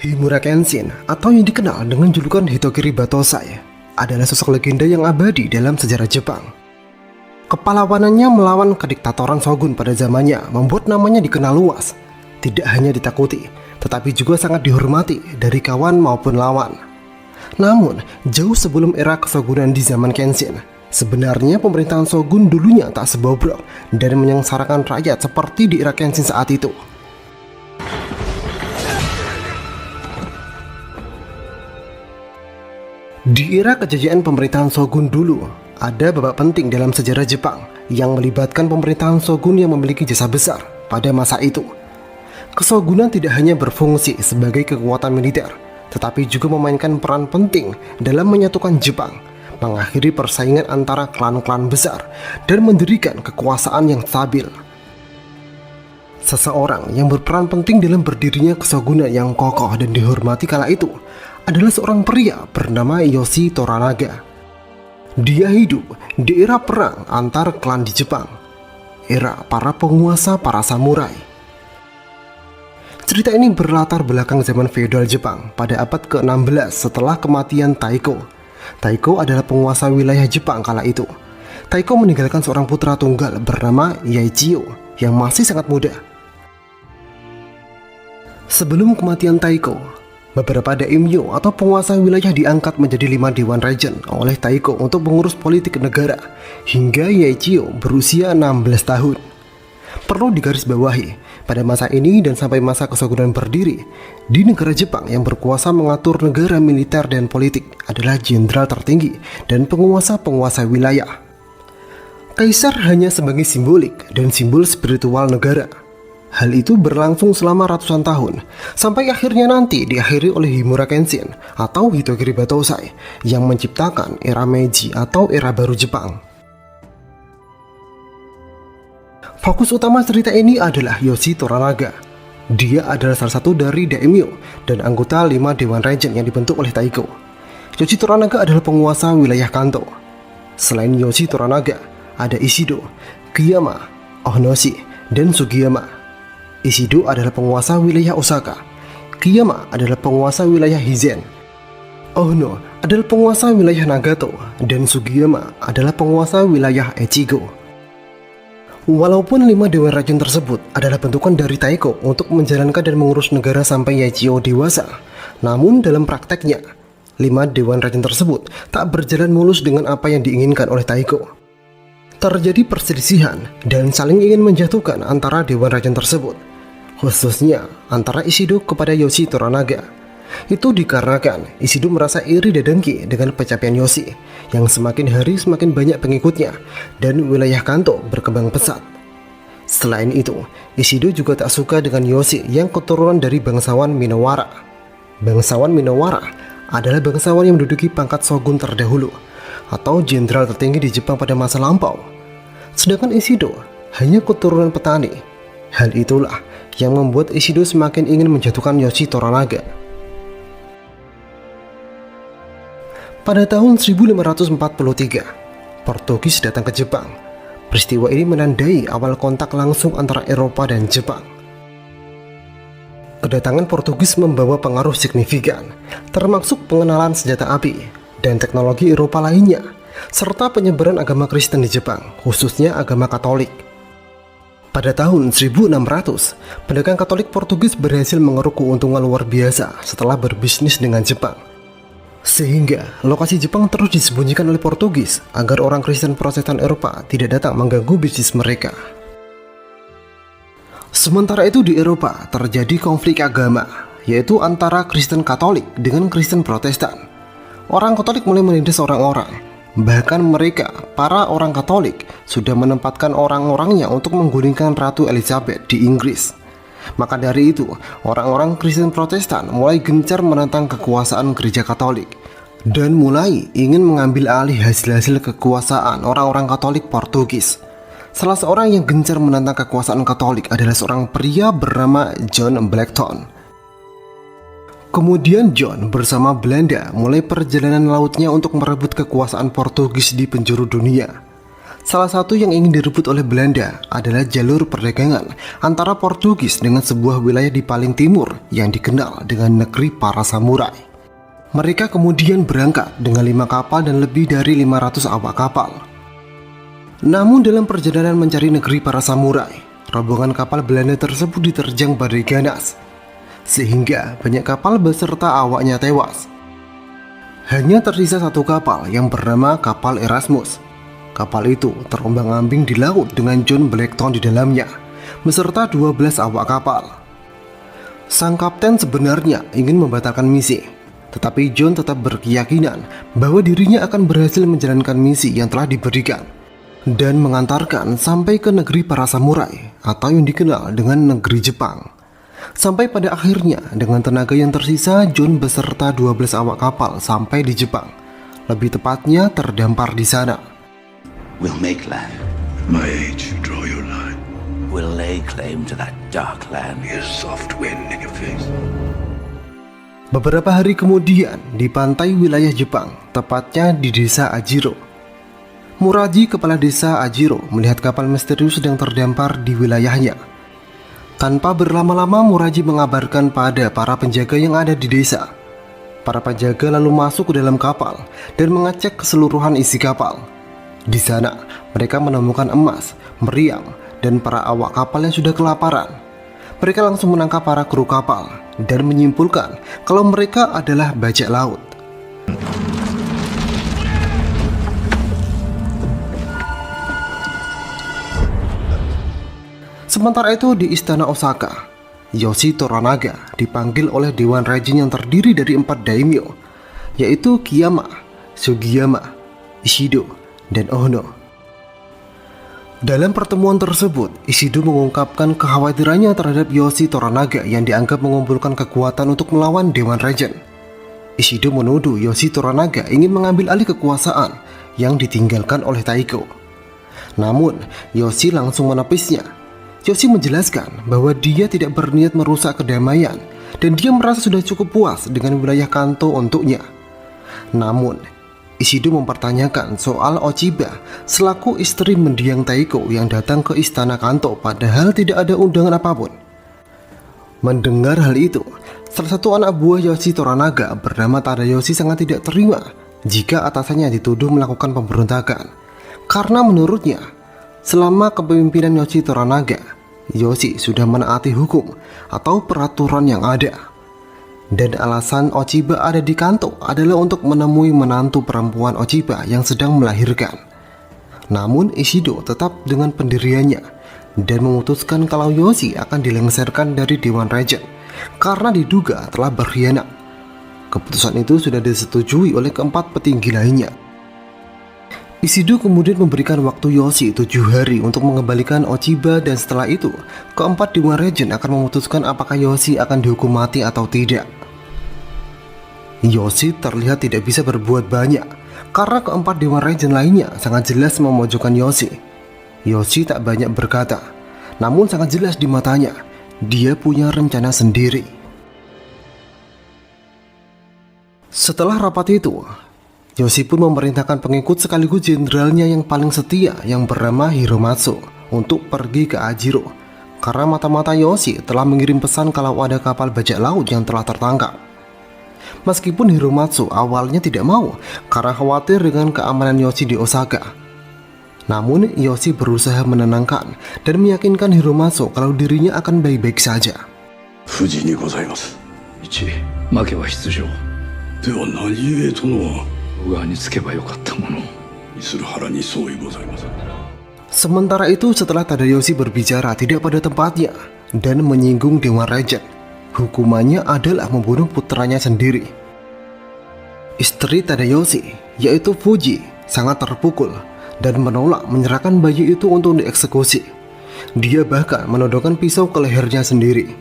Himura Kenshin, atau yang dikenal dengan julukan Hitokiri Batosai, adalah sosok legenda yang abadi dalam sejarah Jepang. Kepalawanannya melawan kediktatoran shogun pada zamannya membuat namanya dikenal luas. Tidak hanya ditakuti, tetapi juga sangat dihormati dari kawan maupun lawan. Namun, jauh sebelum era keshogunan di zaman Kenshin, sebenarnya pemerintahan shogun dulunya tak sebobrok dan menyengsarakan rakyat seperti di era Kenshin saat itu. Di era kejayaan pemerintahan shogun dulu, ada babak penting dalam sejarah Jepang yang melibatkan pemerintahan shogun yang memiliki jasa besar pada masa itu. Keshogunan tidak hanya berfungsi sebagai kekuatan militer, tetapi juga memainkan peran penting dalam menyatukan Jepang, mengakhiri persaingan antara klan-klan besar, dan mendirikan kekuasaan yang stabil. Seseorang yang berperan penting dalam berdirinya keshogunan yang kokoh dan dihormati kala itu adalah seorang pria bernama Yoshi Toranaga. Dia hidup di era perang antar klan di Jepang, era para penguasa para samurai. Cerita ini berlatar belakang zaman feodal Jepang pada abad ke-16 setelah kematian Taiko. Taiko adalah penguasa wilayah Jepang kala itu. Taiko meninggalkan seorang putra tunggal bernama Yaechiyo yang masih sangat muda. Sebelum kematian Taiko, beberapa daimyo atau penguasa wilayah diangkat menjadi 5 dewan regent oleh Taiko untuk mengurus politik negara hingga Yaechiyo berusia 16 tahun. Perlu digarisbawahi, pada masa ini dan sampai masa keshogunan berdiri, di negara Jepang yang berkuasa mengatur negara militer dan politik adalah jenderal tertinggi dan penguasa-penguasa wilayah. Kaisar hanya sebagai simbolik dan simbol spiritual negara. Hal itu berlangsung selama ratusan tahun, sampai akhirnya nanti diakhiri oleh Himura Kenshin atau Hitokiri Batosai yang menciptakan era Meiji atau era baru Jepang. Fokus utama cerita ini adalah Yoshi Toranaga. Dia adalah salah satu dari daimyo dan anggota 5 dewan regent yang dibentuk oleh Taiko. Yoshi Toranaga adalah penguasa wilayah Kanto. Selain Yoshi Toranaga, ada Ishido, Kiyama, Ohnoshi, dan Sugiyama. Ishido adalah penguasa wilayah Osaka. Kiyama adalah penguasa wilayah Hizen. Ohno adalah penguasa wilayah Nagato, dan Sugiyama adalah penguasa wilayah Echigo. Walaupun 5 dewan regent tersebut adalah bentukan dari Taiko untuk menjalankan dan mengurus negara sampai Yaechiyo dewasa, namun dalam prakteknya, 5 dewan regent tersebut tak berjalan mulus dengan apa yang diinginkan oleh Taiko. Terjadi perselisihan dan saling ingin menjatuhkan antara dewan regent tersebut, khususnya antara Ishido kepada Yoshi Toranaga. Itu dikarenakan Ishido merasa iri dan dengki dengan pencapaian Yoshi yang semakin hari semakin banyak pengikutnya dan wilayah Kanto berkembang pesat. Selain itu, Ishido juga tak suka dengan Yoshi yang keturunan dari bangsawan Minowara. Bangsawan Minowara adalah bangsawan yang menduduki pangkat shogun terdahulu atau jenderal tertinggi di Jepang pada masa lampau. Sedangkan Ishido hanya keturunan petani. Hal itulah yang membuat Ishido semakin ingin menjatuhkan Yoshi Toranaga. Pada tahun 1543, Portugis datang ke Jepang. Peristiwa ini menandai awal kontak langsung antara Eropa dan Jepang. Kedatangan Portugis membawa pengaruh signifikan, termasuk pengenalan senjata api dan teknologi Eropa lainnya, serta penyebaran agama Kristen di Jepang, khususnya agama Katolik. Pada tahun 1600, pedagang Katolik Portugis berhasil mengeruk keuntungan luar biasa setelah berbisnis dengan Jepang. Sehingga lokasi Jepang terus disembunyikan oleh Portugis agar orang Kristen Protestan Eropa tidak datang mengganggu bisnis mereka. Sementara itu di Eropa terjadi konflik agama, yaitu antara Kristen Katolik dengan Kristen Protestan. Orang Katolik mulai menindas orang-orang. Bahkan mereka, para orang Katolik, sudah menempatkan orang-orangnya untuk menggulingkan Ratu Elizabeth di Inggris. Maka dari itu, orang-orang Kristen Protestan mulai gencar menentang kekuasaan gereja Katolik dan mulai ingin mengambil alih hasil-hasil kekuasaan orang-orang Katolik Portugis. Salah seorang yang gencar menentang kekuasaan Katolik adalah seorang pria bernama John Blackton. Kemudian John bersama Belanda mulai perjalanan lautnya untuk merebut kekuasaan Portugis di penjuru dunia. Salah satu yang ingin direbut oleh Belanda adalah jalur perdagangan antara Portugis dengan sebuah wilayah di paling timur yang dikenal dengan negeri para samurai. Mereka kemudian berangkat dengan 5 kapal dan lebih dari 500 awak kapal. Namun dalam perjalanan mencari negeri para samurai, rombongan kapal Belanda tersebut diterjang badai ganas, sehingga banyak kapal beserta awaknya tewas. Hanya tersisa satu kapal yang bernama kapal Erasmus. Kapal itu terombang-ambing di laut dengan John Blackton di dalamnya, beserta 12 awak kapal. Sang kapten sebenarnya ingin membatalkan misi, tetapi John tetap berkeyakinan bahwa dirinya akan berhasil menjalankan misi yang telah diberikan dan mengantarkan sampai ke negeri para samurai atau yang dikenal dengan negeri Jepang. Sampai pada akhirnya dengan tenaga yang tersisa, John beserta 12 awak kapal sampai di Jepang. Lebih tepatnya terdampar di sana. We'll make land. At my age, you draw your line. We'll lay claim to that dark land. Be a soft wind in your face. Beberapa hari kemudian di pantai wilayah Jepang, tepatnya di desa Ajiro, Muraji, kepala desa Ajiro, melihat kapal misterius sedang terdampar di wilayahnya. Tanpa berlama-lama, Muraji mengabarkan pada para penjaga yang ada di desa. Para penjaga lalu masuk ke dalam kapal dan mengecek keseluruhan isi kapal. Di sana, mereka menemukan emas, meriam, dan para awak kapal yang sudah kelaparan. Mereka langsung menangkap para kru kapal dan menyimpulkan kalau mereka adalah bajak laut. Sementara itu di istana Osaka, Yoshi Toranaga dipanggil oleh Dewan Raijin yang terdiri dari 4 daimyo, yaitu Kiyama, Sugiyama, Ishido, dan Ohno. Dalam pertemuan tersebut, Ishido mengungkapkan kekhawatirannya terhadap Yoshi Toranaga yang dianggap mengumpulkan kekuatan untuk melawan Dewan Raijin. Ishido menuduh Yoshi Toranaga ingin mengambil alih kekuasaan yang ditinggalkan oleh Taiko. Namun, Yoshi langsung menepisnya. Yoshi menjelaskan bahwa dia tidak berniat merusak kedamaian dan dia merasa sudah cukup puas dengan wilayah Kanto untuknya. Namun, Ishido mempertanyakan soal Ochiba selaku istri mendiang Taiko yang datang ke istana Kanto padahal tidak ada undangan apapun. Mendengar hal itu, salah satu anak buah Yoshi Toranaga bernama Tadayoshi sangat tidak terima jika atasannya dituduh melakukan pemberontakan. Karena menurutnya, selama kepemimpinan Yoshi Toranaga, Yoshi sudah menaati hukum atau peraturan yang ada. Dan alasan Ochiba ada di Kanto adalah untuk menemui menantu perempuan Ochiba yang sedang melahirkan. Namun Ishido tetap dengan pendiriannya dan memutuskan kalau Yoshi akan dilengsarkan dari Dewan Raijin karena diduga telah berkhianat. Keputusan itu sudah disetujui oleh keempat petinggi lainnya. Ishido kemudian memberikan waktu Yoshi 7 hari untuk mengembalikan Ochiba dan setelah itu keempat Dewan Raijin akan memutuskan apakah Yoshi akan dihukum mati atau tidak. Yoshi terlihat tidak bisa berbuat banyak karena keempat Dewan Raijin lainnya sangat jelas memojokkan Yoshi. Yoshi tak banyak berkata, namun sangat jelas di matanya dia punya rencana sendiri. Setelah rapat itu, Yoshi pun memerintahkan pengikut sekaligus jenderalnya yang paling setia yang bernama Hiromatsu untuk pergi ke Ajiro karena mata-mata Yoshi telah mengirim pesan kalau ada kapal bajak laut yang telah tertangkap. Meskipun Hiromatsu awalnya tidak mau karena khawatir dengan keamanan Yoshi di Osaka. Namun Yoshi berusaha menenangkan dan meyakinkan Hiromatsu kalau dirinya akan baik-baik saja. Fuji ni gozaimasu. Ichi, make wa hitsujou. De wa nani故とのは上につけばよかったもの。Isuruhara ni soui gozaimasu. Sementara itu setelah Tadayoshi berbicara tidak pada tempatnya dan menyinggung Dewan Raijin, hukumannya adalah membunuh putranya sendiri. Istri Tadayoshi, yaitu Fuji, sangat terpukul dan menolak menyerahkan bayi itu untuk dieksekusi. Dia bahkan menodongkan pisau ke lehernya sendiri.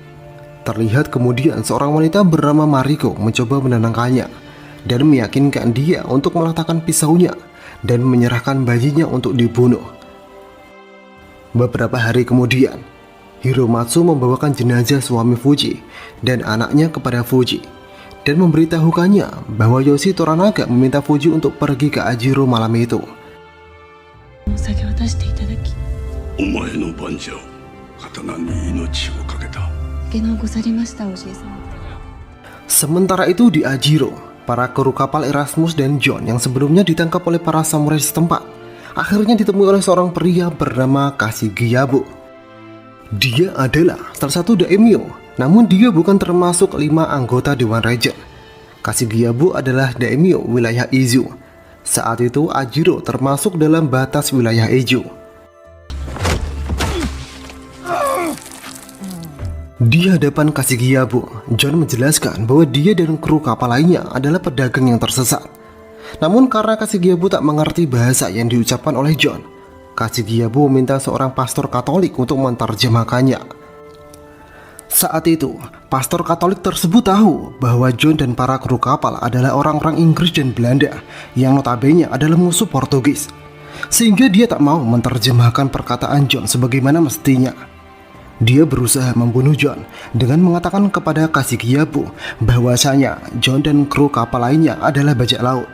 Terlihat kemudian seorang wanita bernama Mariko mencoba menenangkannya dan meyakinkan dia untuk meletakkan pisaunya dan menyerahkan bayinya untuk dibunuh. Beberapa hari kemudian, Hiromatsu membawakan jenazah suami Fuji dan anaknya kepada Fuji dan memberitahukannya bahwa Yoshi Toranaga meminta Fuji untuk pergi ke Ajiro malam itu. お前の番者を刀に命をかけた。けなござりましたおじいさん。 Sementara itu di Ajiro, para kru kapal Erasmus dan John yang sebelumnya ditangkap oleh para samurai setempat akhirnya ditemui oleh seorang pria bernama Kashigiyabu. Dia adalah salah satu daimyo, namun dia bukan termasuk 5 anggota Dewan Regent. Kashigiyabu adalah daimyo wilayah Izu. Saat itu Ajiro termasuk dalam batas wilayah Eiju. Di hadapan Kashigiyabu, John menjelaskan bahwa dia dan kru kapal lainnya adalah pedagang yang tersesat. Namun karena Kashigiyabu tak mengerti bahasa yang diucapkan oleh John, Kashigiyabu meminta seorang pastor Katolik untuk menerjemahkannya. Saat itu, pastor Katolik tersebut tahu bahwa John dan para kru kapal adalah orang-orang Inggris dan Belanda yang notabene adalah musuh Portugis, sehingga dia tak mau menerjemahkan perkataan John sebagaimana mestinya. Dia berusaha membunuh John dengan mengatakan kepada Kashigiyabu bahwasanya John dan kru kapal lainnya adalah bajak laut.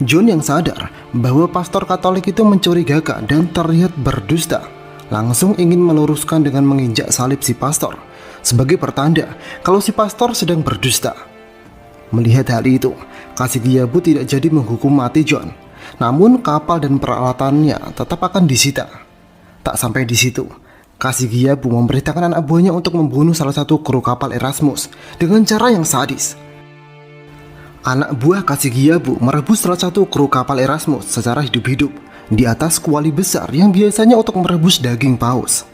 John yang sadar bahwa pastor Katolik itu mencurigakan dan terlihat berdusta, langsung ingin meluruskan dengan menginjak salib si pastor sebagai pertanda kalau si pastor sedang berdusta. Melihat hal itu, Kashigiyabu tidak jadi menghukum mati John, namun kapal dan peralatannya tetap akan disita. Tak sampai di situ, Kashigiyabu memerintahkan anak buahnya untuk membunuh salah satu kru kapal Erasmus dengan cara yang sadis. Anak buah Kashigiyabu merebus salah satu kru kapal Erasmus secara hidup-hidup di atas kuali besar yang biasanya untuk merebus daging paus.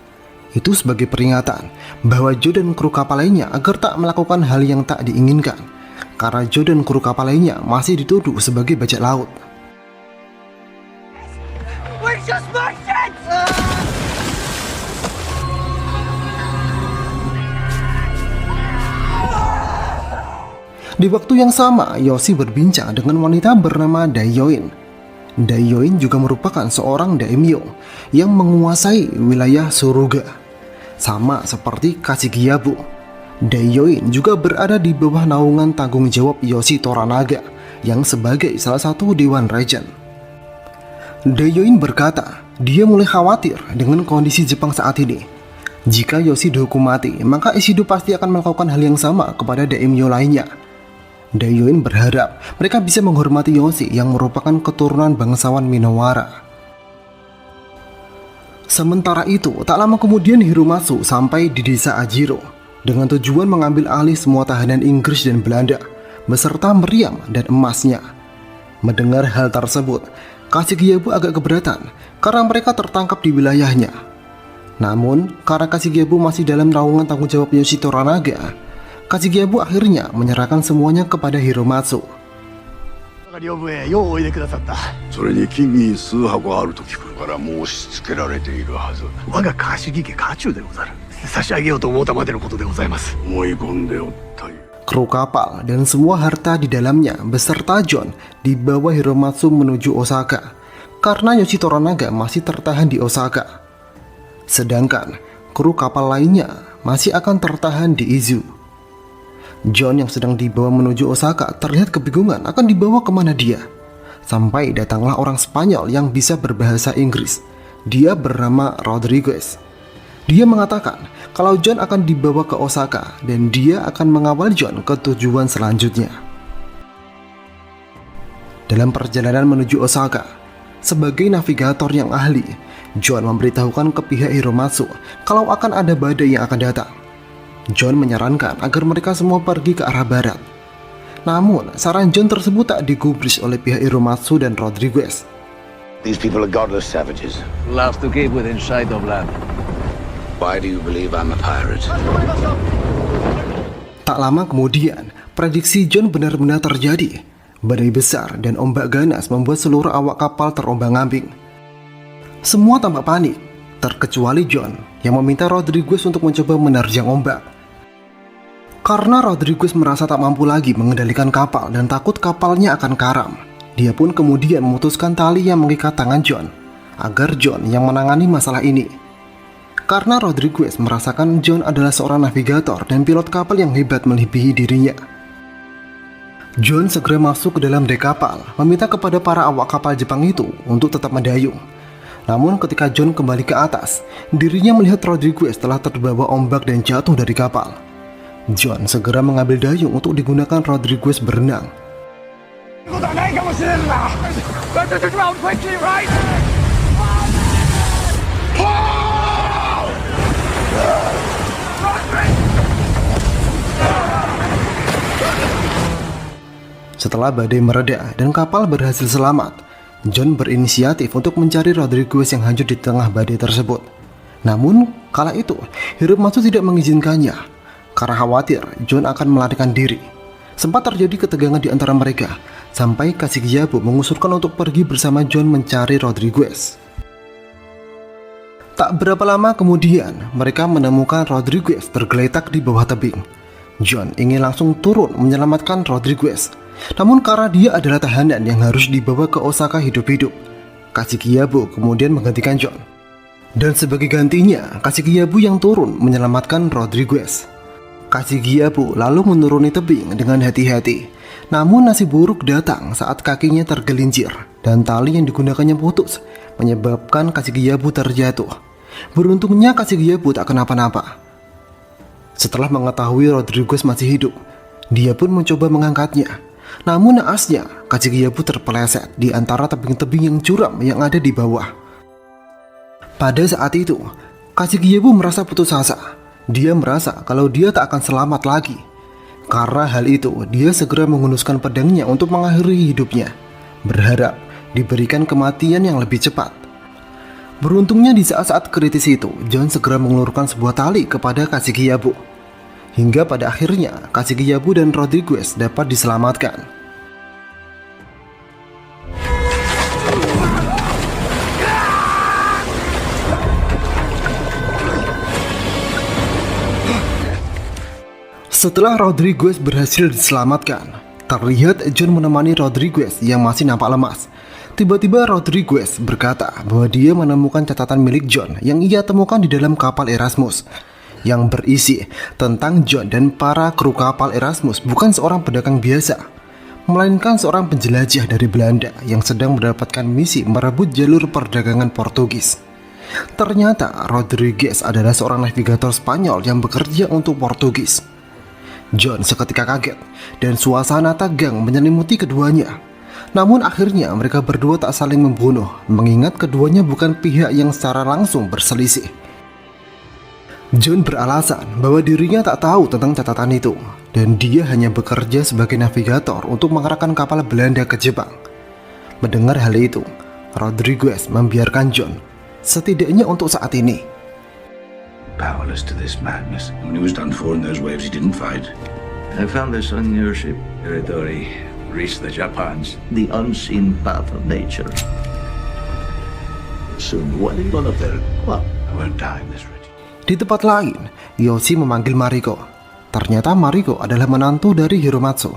Itu sebagai peringatan bahwa Joe dan kru kapal lainnya agar tak melakukan hal yang tak diinginkan, karena Joe dan kru kapal lainnya masih dituduh sebagai bajak laut. Di waktu yang sama, Yoshi berbincang dengan wanita bernama Daioin. Daioin juga merupakan seorang daimyo yang menguasai wilayah Suruga. Sama seperti Kashigiyabu, Daioin juga berada di bawah naungan tanggung jawab Yoshi Toranaga yang sebagai salah satu Dewan Regent. Daioin berkata, dia mulai khawatir dengan kondisi Jepang saat ini. Jika Yoshi dihukum mati, maka Ishido pasti akan melakukan hal yang sama kepada daimyo lainnya. Daioin berharap mereka bisa menghormati Yoshi yang merupakan keturunan bangsawan Minowara. Sementara itu, tak lama kemudian Hiromatsu sampai di desa Ajiro dengan tujuan mengambil alih semua tahanan Inggris dan Belanda beserta meriam dan emasnya. Mendengar hal tersebut, Kashigiyabu agak keberatan karena mereka tertangkap di wilayahnya. Namun, karena Kashigiyabu masih dalam naungan tanggung jawab Yoshi Toranaga, Kashigiyabu akhirnya menyerahkan semuanya kepada Hiromatsu. それに金銀数箱あると聞くから申し付けられているはず。我が貸木家家中でござる。差し上げようと思ったまでのことでございます。思い込んでおったよ。 Kru kapal dan semua harta di dalamnya beserta John dibawa Hiromatsu menuju Osaka karena Yoshi Toranaga masih tertahan di Osaka. Sedangkan kru kapal lainnya masih akan tertahan di Izu. John yang sedang dibawa menuju Osaka terlihat kebingungan akan dibawa kemana dia. Sampai datanglah orang Spanyol yang bisa berbahasa Inggris. Dia bernama Rodriguez. Dia mengatakan kalau John akan dibawa ke Osaka dan dia akan mengawal John ke tujuan selanjutnya. Dalam perjalanan menuju Osaka, sebagai navigator yang ahli, John memberitahukan ke pihak Hiromatsu kalau akan ada badai yang akan datang. John menyarankan agar mereka semua pergi ke arah barat. Namun, saran John tersebut tak digubris oleh pihak Hiromatsu dan Rodriguez. These people are godless savages. Love to keep within sight of land. Why do you believe I'm a pirate? Tak lama kemudian, prediksi John benar-benar terjadi. Badai besar dan ombak ganas membuat seluruh awak kapal terombang-ambing. Semua tampak panik, terkecuali John yang meminta Rodriguez untuk mencoba menerjang ombak. Karena Rodriguez merasa tak mampu lagi mengendalikan kapal dan takut kapalnya akan karam, dia pun kemudian memutuskan tali yang mengikat tangan John agar John yang menangani masalah ini. Karena Rodriguez merasakan John adalah seorang navigator dan pilot kapal yang hebat melebihi dirinya. John segera masuk ke dalam dek kapal, meminta kepada para awak kapal Jepang itu untuk tetap mendayung. Namun ketika John kembali ke atas, dirinya melihat Rodriguez telah terbawa ombak dan jatuh dari kapal. John segera mengambil dayung untuk digunakan Rodriguez berenang. Setelah badai mereda dan kapal berhasil selamat, John berinisiatif untuk mencari Rodriguez yang hancur di tengah badai tersebut. Namun, kala itu, Hiromatsu tidak mengizinkannya. Karena khawatir John akan melarikan diri. Sempat terjadi ketegangan di antara mereka, sampai Kashigiyabu mengusulkan untuk pergi bersama John mencari Rodriguez. Tak berapa lama kemudian, mereka menemukan Rodriguez tergeletak di bawah tebing. John ingin langsung turun menyelamatkan Rodriguez. Namun karena dia adalah tahanan yang harus dibawa ke Osaka hidup-hidup, Kashigiyabu kemudian menggantikan John. Dan sebagai gantinya, Kashigiyabu yang turun menyelamatkan Rodriguez. Kashigiyabu lalu menuruni tebing dengan hati-hati. Namun nasib buruk datang saat kakinya tergelincir dan tali yang digunakannya putus, menyebabkan Kashigiyabu terjatuh. Beruntungnya Kashigiyabu tak kenapa-napa. Setelah mengetahui Rodriguez masih hidup, dia pun mencoba mengangkatnya. Namun naasnya, Kashigiyabu terpeleset di antara tebing-tebing yang curam yang ada di bawah. Pada saat itu, Kashigiyabu merasa putus asa. Dia merasa kalau dia tak akan selamat lagi. Karena hal itu, dia segera menghunuskan pedangnya untuk mengakhiri hidupnya, berharap diberikan kematian yang lebih cepat. Beruntungnya di saat-saat kritis itu, John segera mengelurkan sebuah tali kepada Kashigiyabu. Hingga pada akhirnya, Kashigiyabu dan Rodriguez dapat diselamatkan. Setelah Rodriguez berhasil diselamatkan, terlihat John menemani Rodriguez yang masih nampak lemas. Tiba-tiba Rodriguez berkata bahwa dia menemukan catatan milik John yang ia temukan di dalam kapal Erasmus, yang berisi tentang John dan para kru kapal Erasmus bukan seorang pedagang biasa, melainkan seorang penjelajah dari Belanda yang sedang mendapatkan misi merebut jalur perdagangan Portugis. Ternyata Rodriguez adalah seorang navigator Spanyol yang bekerja untuk Portugis. John seketika kaget dan suasana tegang menyelimuti keduanya. Namun akhirnya mereka berdua tak saling membunuh, mengingat keduanya bukan pihak yang secara langsung berselisih. John beralasan bahwa dirinya tak tahu tentang catatan itu, dan dia hanya bekerja sebagai navigator untuk mengarahkan kapal Belanda ke Jepang. Mendengar hal itu, Rodriguez membiarkan John, setidaknya untuk saat ini. Powerless to this madness. When he was done for in those waves, he didn't fight. I found this on your ship, Iridori. Reached the Japans, the unseen path of nature. Soon, what are you gonna do? Well, I won't die in this region. Di tempat lain, Yoshi memanggil Mariko. Ternyata Mariko adalah menantu dari Hiromatsu.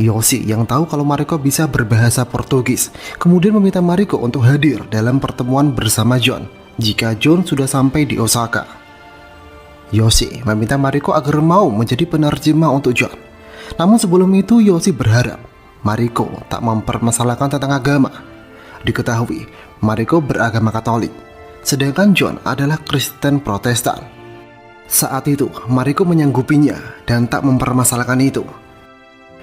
Yoshi yang tahu kalau Mariko bisa berbahasa Portugis, kemudian meminta Mariko untuk hadir dalam pertemuan bersama John jika John sudah sampai di Osaka. Yoshi meminta Mariko agar mau menjadi penerjemah untuk John. Namun sebelum itu Yoshi berharap Mariko tak mempermasalahkan tentang agama. Diketahui Mariko beragama Katolik, sedangkan John adalah Kristen Protestan. Saat itu Mariko menyanggupinya dan tak mempermasalahkan itu.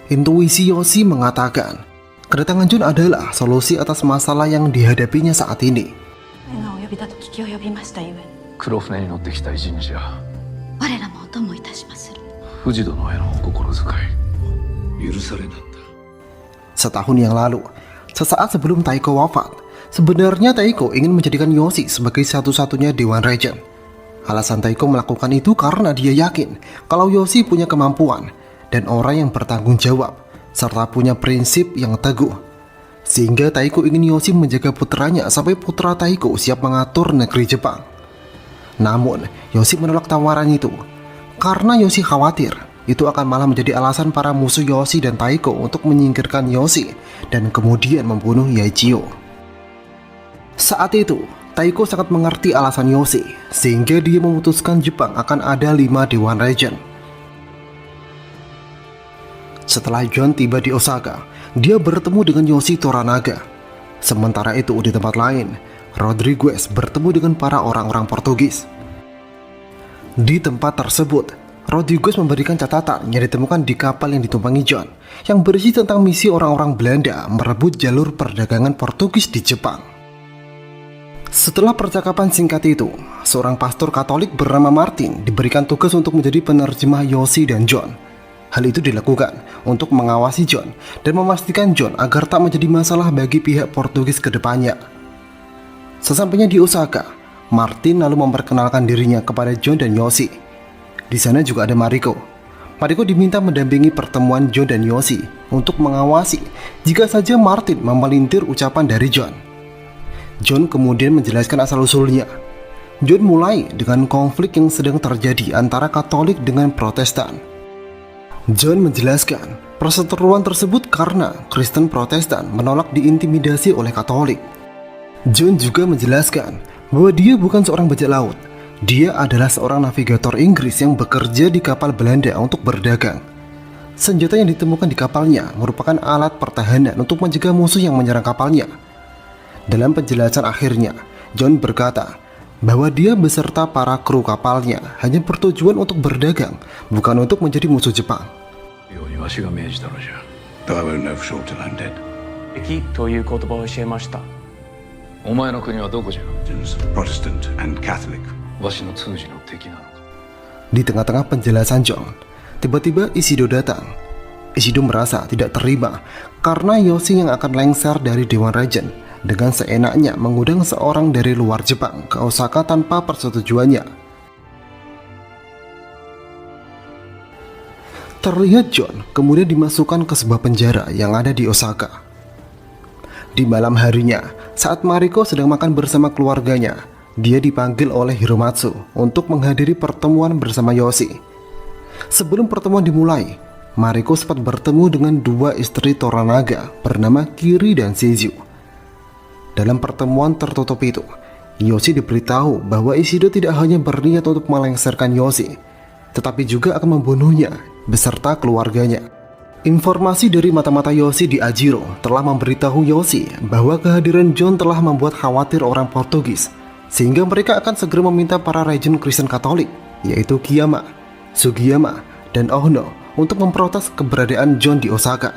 Intuisi Yoshi mengatakan kedatangan John adalah solusi atas masalah yang dihadapinya saat ini. 黒船に乗ってきた偉人じゃ我らもお供いたします。藤殿へのお心遣い許されなんだ。 Setahun yang lalu, sesaat sebelum Taiko wafat, sebenarnya Taiko ingin menjadikan Yoshi sebagai satu-satunya Dewan Regent. Alasan Taiko melakukan itu karena dia yakin kalau Yoshi punya kemampuan dan orang yang bertanggung jawab, serta punya prinsip yang teguh. Sehingga Taiko ingin Yoshi menjaga putranya sampai putra Taiko siap mengatur negeri Jepang. Namun, Yoshi menolak tawaran itu karena Yoshi khawatir itu akan malah menjadi alasan para musuh Yoshi dan Taiko untuk menyingkirkan Yoshi dan kemudian membunuh Yaechio. Saat itu, Taiko sangat mengerti alasan Yoshi, sehingga dia memutuskan Jepang akan ada 5 Dewan Regent. Setelah John tiba di Osaka, dia bertemu dengan Yoshi Toranaga. Sementara itu di tempat lain, Rodriguez bertemu dengan para orang-orang Portugis. Di tempat tersebut, Rodriguez memberikan catatan yang ditemukan di kapal yang ditumpangi John, yang berisi tentang misi orang-orang Belanda merebut jalur perdagangan Portugis di Jepang. Setelah percakapan singkat itu, seorang pastor Katolik bernama Martin diberikan tugas untuk menjadi penerjemah Yossi dan John. Hal itu dilakukan untuk mengawasi John dan memastikan John agar tak menjadi masalah bagi pihak Portugis ke depannya. Sesampainya di Osaka, Martin lalu memperkenalkan dirinya kepada John dan Yossi. Di sana juga ada Mariko. Mariko diminta mendampingi pertemuan John dan Yossi untuk mengawasi jika saja Martin memelintir ucapan dari John. John kemudian menjelaskan asal-usulnya. John mulai dengan konflik yang sedang terjadi antara Katolik dengan Protestan. John menjelaskan perseteruan tersebut karena Kristen Protestan menolak diintimidasi oleh Katolik. John juga menjelaskan bahwa dia bukan seorang bajak laut. Dia adalah seorang navigator Inggris yang bekerja di kapal Belanda untuk berdagang. Senjata yang ditemukan di kapalnya merupakan alat pertahanan untuk mencegah musuh yang menyerang kapalnya. Dalam penjelasan akhirnya, John berkata bahwa dia beserta para kru kapalnya hanya bertujuan untuk berdagang, bukan untuk menjadi musuh Jepang. ようにわしが命じたのじゃ。 Though I won't know for sure till I'm dead. 敵という言葉を教えました。お前の国はどこじゃ。 Protestant and Catholic. わしの通じの敵なのか。 Di tengah-tengah penjelasan John, tiba-tiba Ishido datang. Ishido merasa tidak terima karena Yossi yang akan lengser dari Dewan Regent dengan seenaknya mengundang seorang dari luar Jepang ke Osaka tanpa persetujuannya. Terlihat John kemudian dimasukkan ke sebuah penjara yang ada di Osaka. Di malam harinya, saat Mariko sedang makan bersama keluarganya, dia dipanggil oleh Hiromatsu untuk menghadiri pertemuan bersama Yossi. Sebelum pertemuan dimulai, Mariko sempat bertemu dengan dua istri Toranaga bernama Kiri dan Seizu. Dalam pertemuan tertutup itu, Yossi diberitahu bahwa Ishido tidak hanya berniat untuk melengsarkan Yossi, tetapi juga akan membunuhnya beserta keluarganya. Informasi dari mata-mata Yossi di Ajiro telah memberitahu Yossi bahwa kehadiran John telah membuat khawatir orang Portugis, sehingga mereka akan segera meminta para Regent Kristen Katolik, yaitu Kiyama, Sugiyama, dan Ohno untuk memprotes keberadaan John di Osaka.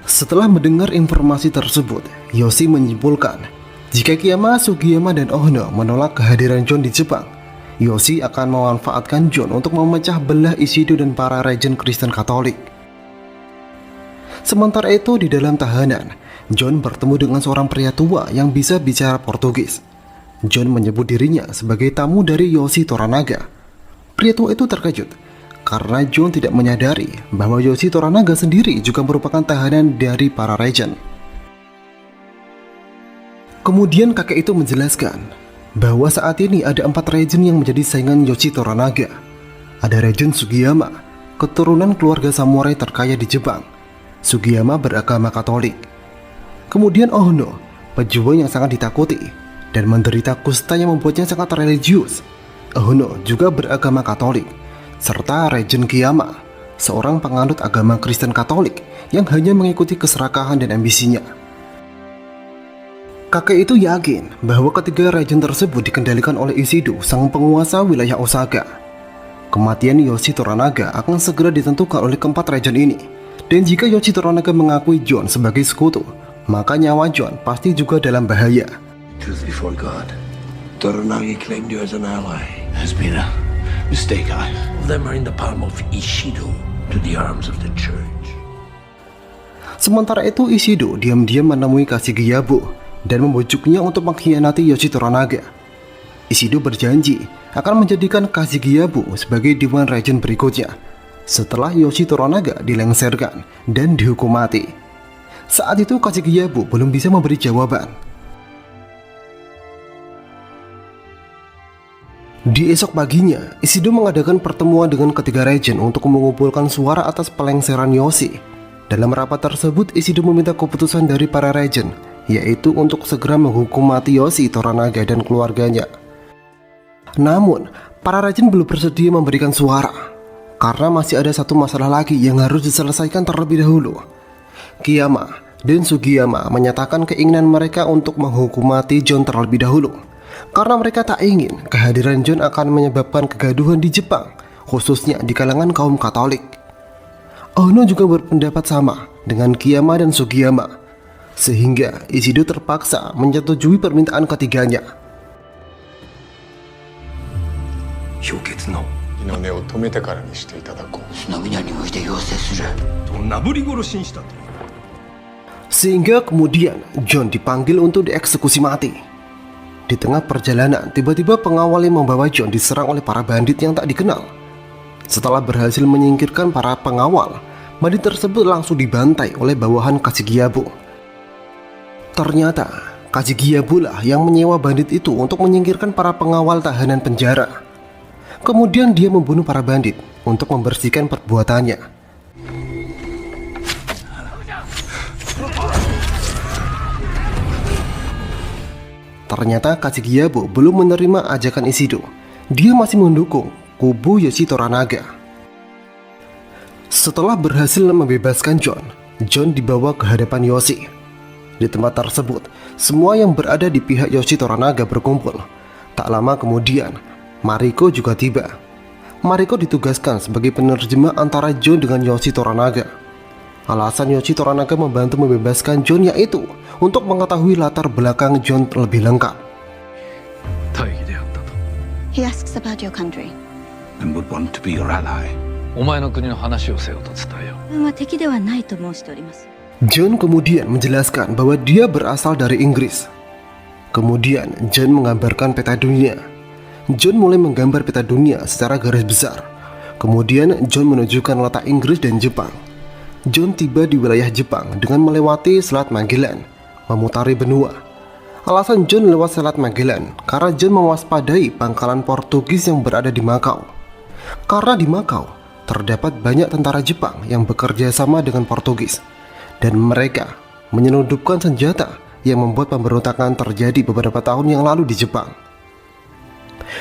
Setelah mendengar informasi tersebut, Yossi menyimpulkan jika Kiyama, Sugiyama, dan Ohno menolak kehadiran John di Jepang, Yossi akan memanfaatkan John untuk memecah belah Ishido dan para Regent Kristen Katolik. Sementara itu di dalam tahanan, John bertemu dengan seorang pria tua yang bisa bicara Portugis. John menyebut dirinya sebagai tamu dari Yossi Toranaga. Pria tua itu terkejut karena John tidak menyadari bahwa Yossi Toranaga sendiri juga merupakan tahanan dari para Regent. Kemudian kakek itu menjelaskan bahwa saat ini ada 4 Regent yang menjadi saingan Yossi Toranaga. Ada Regent Sugiyama, keturunan keluarga samurai terkaya di Jepang. Sugiyama beragama Katolik. Kemudian Ohno, pejuang yang sangat ditakuti dan menderita kusta yang membuatnya sangat religius. Ohno juga beragama Katolik, serta Regent Kiyama, seorang penganut agama Kristen Katolik yang hanya mengikuti keserakahan dan ambisinya. Kakek itu yakin bahwa ketiga Regent tersebut dikendalikan oleh Ishido, sang penguasa wilayah Osaka. Kematian Yossi Toranaga akan segera ditentukan oleh keempat Regent ini, dan jika Yossi Toranaga mengakui John sebagai sekutu, maka nyawa John pasti juga dalam bahaya. Truth before God, Toranagi claimed you as an ally. Has been a mistake. All of them are in the palm of Ishido to the arms of the church. Sementara itu Ishido diam-diam menemui Kashigiyabu dan membujuknya untuk mengkhianati Yossi Toranaga. Ishido berjanji akan menjadikan Kashigiyabu sebagai Dewan Regent berikutnya setelah Yossi Toranaga dilengserkan dan dihukum mati. Saat itu Kashigiyabu belum bisa memberi jawaban. Di esok paginya, Ishido mengadakan pertemuan dengan ketiga Regent untuk mengumpulkan suara atas pelengseran Yossi. Dalam rapat tersebut, Ishido meminta keputusan dari para Regent, yaitu untuk segera menghukum mati Yossi Toranaga dan keluarganya. Namun, para Regent belum bersedia memberikan suara karena masih ada satu masalah lagi yang harus diselesaikan terlebih dahulu. Kiyama, dan Sugiyama menyatakan keinginan mereka untuk menghukum mati John terlebih dahulu, karena mereka tak ingin kehadiran John akan menyebabkan kegaduhan di Jepang, khususnya di kalangan kaum Katolik. Ono juga berpendapat sama dengan Kiyama dan Sugiyama, sehingga Ishido terpaksa menyetujui permintaan ketiganya. 氷結の日の出を止めてからにしていただこう。忍びに向いて要請する。どんなぶり殺しにしたと。 Sehingga kemudian John dipanggil untuk dieksekusi mati. Di tengah perjalanan, tiba-tiba pengawal yang membawa John diserang oleh para bandit yang tak dikenal. Setelah berhasil menyingkirkan para pengawal, bandit tersebut langsung dibantai oleh bawahan Kashigiyabu. Ternyata Kashigiyabu lah yang menyewa bandit itu untuk menyingkirkan para pengawal tahanan penjara. Kemudian dia membunuh para bandit untuk membersihkan perbuatannya. Ternyata Kashigiyabu belum menerima ajakan Ishido. Dia masih mendukung kubu Yoshi Toranaga. Setelah berhasil membebaskan John, John dibawa ke hadapan Yoshi. Di tempat tersebut, semua yang berada di pihak Yoshi Toranaga berkumpul. Tak lama kemudian, Mariko juga tiba. Mariko ditugaskan sebagai penerjemah antara John dengan Yoshi Toranaga. Alasan Yoshi Toranaga membantu membebaskan John yaitu untuk mengetahui latar belakang John lebih lengkap. He asks about your country. And would want to be your ally. お前の国の話をせよと伝えよう。自分は敵ではないと申しております。 John kemudian menjelaskan bahwa dia berasal dari Inggris. Kemudian John menggambarkan peta dunia. John mulai menggambar peta dunia secara garis besar. Kemudian John menunjukkan letak Inggris dan Jepang. John tiba di wilayah Jepang dengan melewati Selat Magellan, memutari benua. Alasan John lewat Selat Magellan karena John mewaspadai pangkalan Portugis yang berada di Makau. Karena di Makau terdapat banyak tentara Jepang yang bekerja sama dengan Portugis, dan mereka menyelundupkan senjata yang membuat pemberontakan terjadi beberapa tahun yang lalu di Jepang.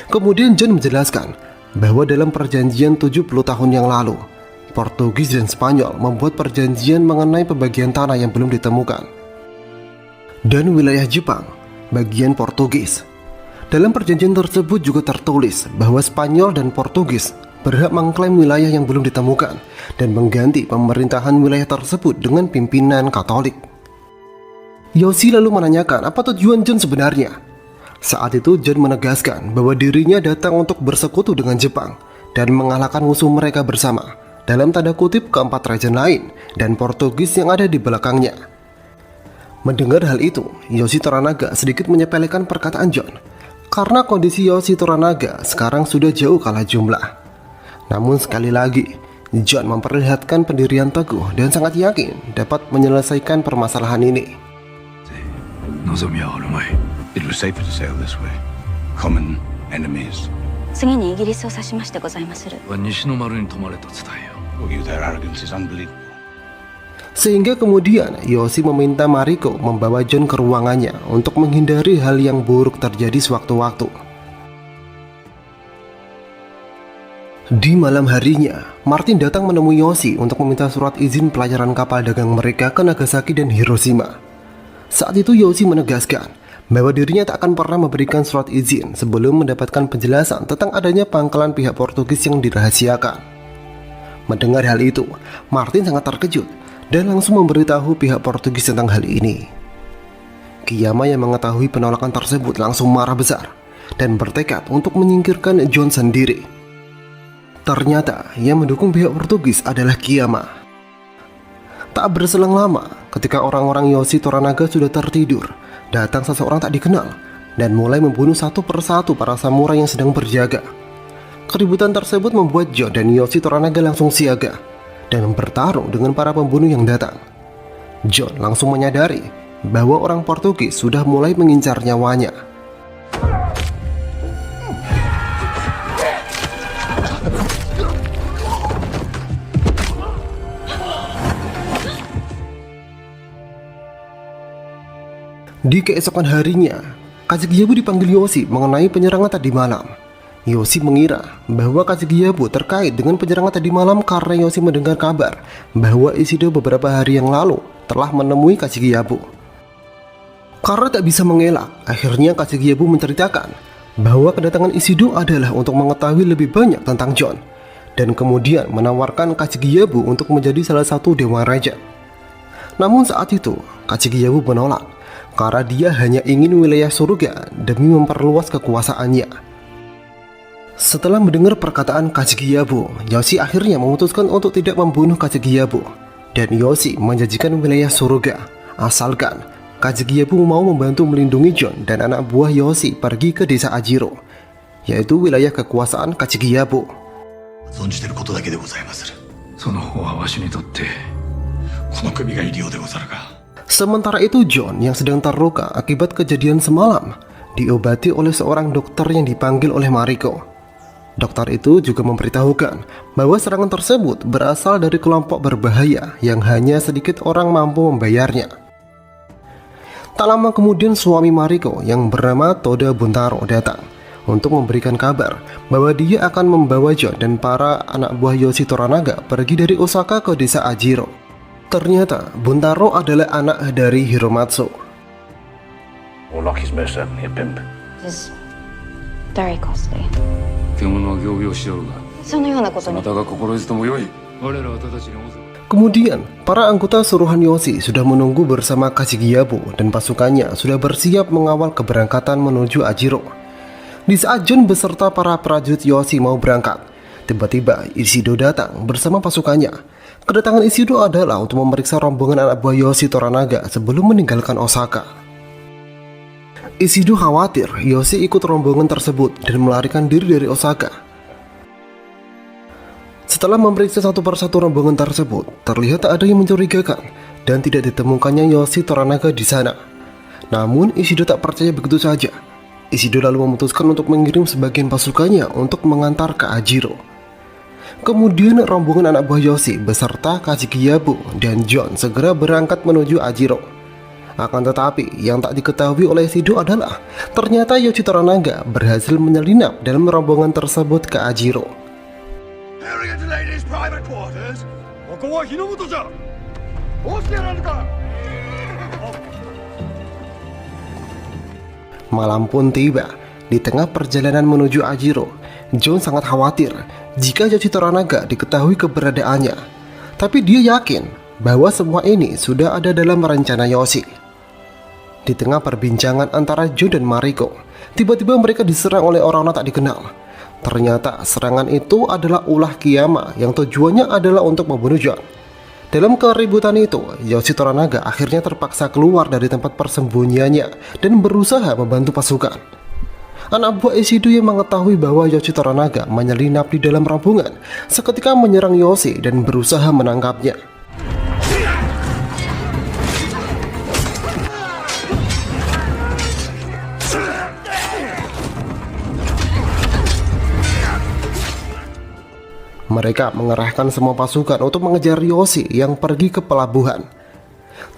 Kemudian John menjelaskan bahwa dalam perjanjian 70 tahun yang lalu, Portugis dan Spanyol membuat perjanjian mengenai pembagian tanah yang belum ditemukan. Dan wilayah Jepang, bagian Portugis. Dalam perjanjian tersebut juga tertulis bahwa Spanyol dan Portugis berhak mengklaim wilayah yang belum ditemukan dan mengganti pemerintahan wilayah tersebut dengan pimpinan Katolik. Yoshi lalu menanyakan apa tujuan John sebenarnya. Saat itu John menegaskan bahwa dirinya datang untuk bersekutu dengan Jepang dan mengalahkan musuh mereka bersama, dalam tanda kutip keempat raja lain dan Portugis yang ada di belakangnya. Mendengar hal itu, Yoshi Toranaga sedikit menyepelekan perkataan John, karena kondisi Yoshi Toranaga sekarang sudah jauh kalah jumlah. Namun sekali lagi, John memperlihatkan pendirian teguh dan sangat yakin dapat menyelesaikan permasalahan ini. It was safer to sail this way. Common enemies. 次にイギリスを指しましてございまする。西の丸に泊まれと伝えよう。 Oh, you, their arrogance is unbelievable. Sehingga kemudian Yoshi meminta Mariko membawa John ke ruangannya untuk menghindari hal yang buruk terjadi sewaktu-waktu. Di malam harinya, Martin datang menemui Yoshi untuk meminta surat izin pelayaran kapal dagang mereka ke Nagasaki dan Hiroshima. Saat itu Yoshi menegaskan bahwa dirinya tak akan pernah memberikan surat izin sebelum mendapatkan penjelasan tentang adanya pangkalan pihak Portugis yang dirahasiakan. Mendengar hal itu, Martin sangat terkejut dan langsung memberitahu pihak Portugis tentang hal ini. Kiyama yang mengetahui penolakan tersebut langsung marah besar dan bertekad untuk menyingkirkan John sendiri. Ternyata yang mendukung pihak Portugis adalah Kiyama. Tak berselang lama, ketika orang-orang Yoshi Toranaga sudah tertidur, datang seseorang tak dikenal dan mulai membunuh satu persatu para samurai yang sedang berjaga. Keributan tersebut membuat John dan Yoshi Toranaga langsung siaga dan bertarung dengan para pembunuh yang datang. John langsung menyadari bahwa orang Portugis sudah mulai mengincar nyawanya. Di keesokan harinya, Kashigiyabu dipanggil Yoshi mengenai penyerangan tadi malam. Yoshi mengira bahwa Kashigiyabu terkait dengan penyerangan tadi malam karena Yoshi mendengar kabar bahwa Ishido beberapa hari yang lalu telah menemui Kajikiyabu. Karena tak bisa mengelak, akhirnya Kajikiyabu menceritakan bahwa kedatangan Ishido adalah untuk mengetahui lebih banyak tentang John, dan kemudian menawarkan Kajikiyabu untuk menjadi salah satu Dewan Raja. Namun saat itu, Kajikiyabu menolak karena dia hanya ingin wilayah surga demi memperluas kekuasaannya. Setelah mendengar perkataan Kajikiyabu, Yoshi akhirnya memutuskan untuk tidak membunuh Kajikiyabu, dan Yoshi menjanjikan wilayah surga asalkan Kajikiyabu mau membantu melindungi John dan anak buah Yoshi pergi ke desa Ajiro, yaitu wilayah kekuasaan Kajikiyabu. 存じてることだけでございまする。その方はわしにとってこの首が入りようでござるが。 Sementara itu John yang sedang terluka akibat kejadian semalam diobati oleh seorang dokter yang dipanggil oleh Mariko. Dokter itu juga memberitahukan bahwa serangan tersebut berasal dari kelompok berbahaya yang hanya sedikit orang mampu membayarnya. Tak lama kemudian suami Mariko yang bernama Toda Buntaro datang untuk memberikan kabar bahwa dia akan membawa John dan para anak buah Yoshi Toranaga pergi dari Osaka ke desa Ajiro. Ternyata Buntaro adalah anak dari Hiromatsu. Warlock is most certainly a pimp. It's very costly. 獣は行々しよるがそのようなことにそなたが心得ずともよい。我らは直ちに大勢 Kemudian, para anggota suruhan Yoshi sudah menunggu bersama Kajikiyabu dan pasukannya sudah bersiap mengawal keberangkatan menuju Ajiro. Di saat John beserta para prajurit Yoshi mau berangkat, tiba-tiba Ishido datang bersama pasukannya. Kedatangan Ishido adalah untuk memeriksa rombongan anak buah Yoshi Toranaga sebelum meninggalkan Osaka. Ishido khawatir Yoshi ikut rombongan tersebut dan melarikan diri dari Osaka. Setelah memeriksa satu persatu rombongan tersebut, terlihat tak ada yang mencurigakan dan tidak ditemukannya Yoshi Toranaga di sana. Namun Ishido tak percaya begitu saja. Ishido lalu memutuskan untuk mengirim sebagian pasukannya untuk mengantar ke Ajiro. Kemudian rombongan anak buah Yoshi beserta Kajikiyabu dan John segera berangkat menuju Ajiro. Akan tetapi, yang tak diketahui oleh Ishido adalah ternyata Yoshi Toranaga berhasil menyelinap dalam rombongan tersebut ke Ajiro. Malam pun tiba. Di tengah perjalanan menuju Ajiro, John sangat khawatir jika Yoshi Toranaga diketahui keberadaannya. Tapi dia yakin bahwa semua ini sudah ada dalam rencana Yoshi. Di tengah perbincangan antara John dan Mariko, tiba-tiba mereka diserang oleh orang-orang tak dikenal. Ternyata serangan itu adalah ulah Kiyama yang tujuannya adalah untuk membunuh John. Dalam keributan itu, Yoshi Toranaga akhirnya terpaksa keluar dari tempat persembunyiannya dan berusaha membantu pasukan. Anak buah Ishido yang mengetahui bahwa Yoshi Toranaga menyelinap di dalam rombongan seketika menyerang Yoshi dan berusaha menangkapnya. Mereka mengerahkan semua pasukan untuk mengejar Yoshi yang pergi ke pelabuhan.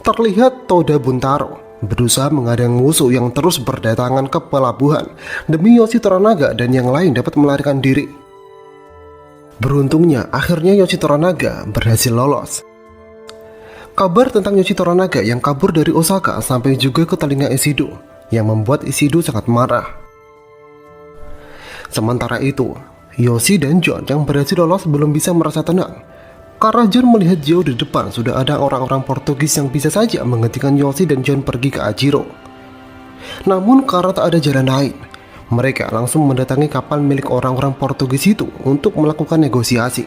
Terlihat Toda Buntaro berusaha menghadang musuh yang terus berdatangan ke pelabuhan demi Yoshi Toranaga dan yang lain dapat melarikan diri. Beruntungnya, akhirnya Yoshi Toranaga berhasil lolos. Kabar tentang Yoshi Toranaga yang kabur dari Osaka sampai juga ke telinga Ishido, yang membuat Ishido sangat marah. Sementara itu, Yoshi dan John yang berhasil lolos belum bisa merasa tenang karena John melihat jauh di depan sudah ada orang-orang Portugis yang bisa saja menghentikan Yoshi dan John pergi ke Ajiro. Namun karena tak ada jalan lain, mereka langsung mendatangi kapal milik orang-orang Portugis itu untuk melakukan negosiasi.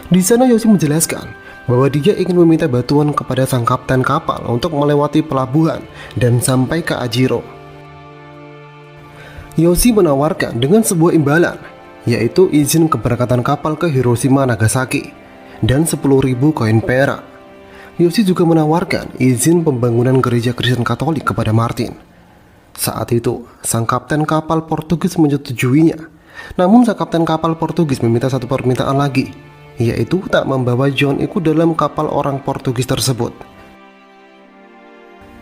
Di sana Yoshi menjelaskan bahwa dia ingin meminta bantuan kepada sang kapten kapal untuk melewati pelabuhan dan sampai ke Ajiro. Yoshi menawarkan dengan sebuah imbalan, yaitu izin keberangkatan kapal ke Hiroshima Nagasaki dan 10.000 koin perak. Yoshi juga menawarkan izin pembangunan gereja Kristen Katolik kepada Martin. Saat itu, sang kapten kapal Portugis menyetujuinya. Namun sang kapten kapal Portugis meminta satu permintaan lagi, yaitu tak membawa John ikut dalam kapal orang Portugis tersebut.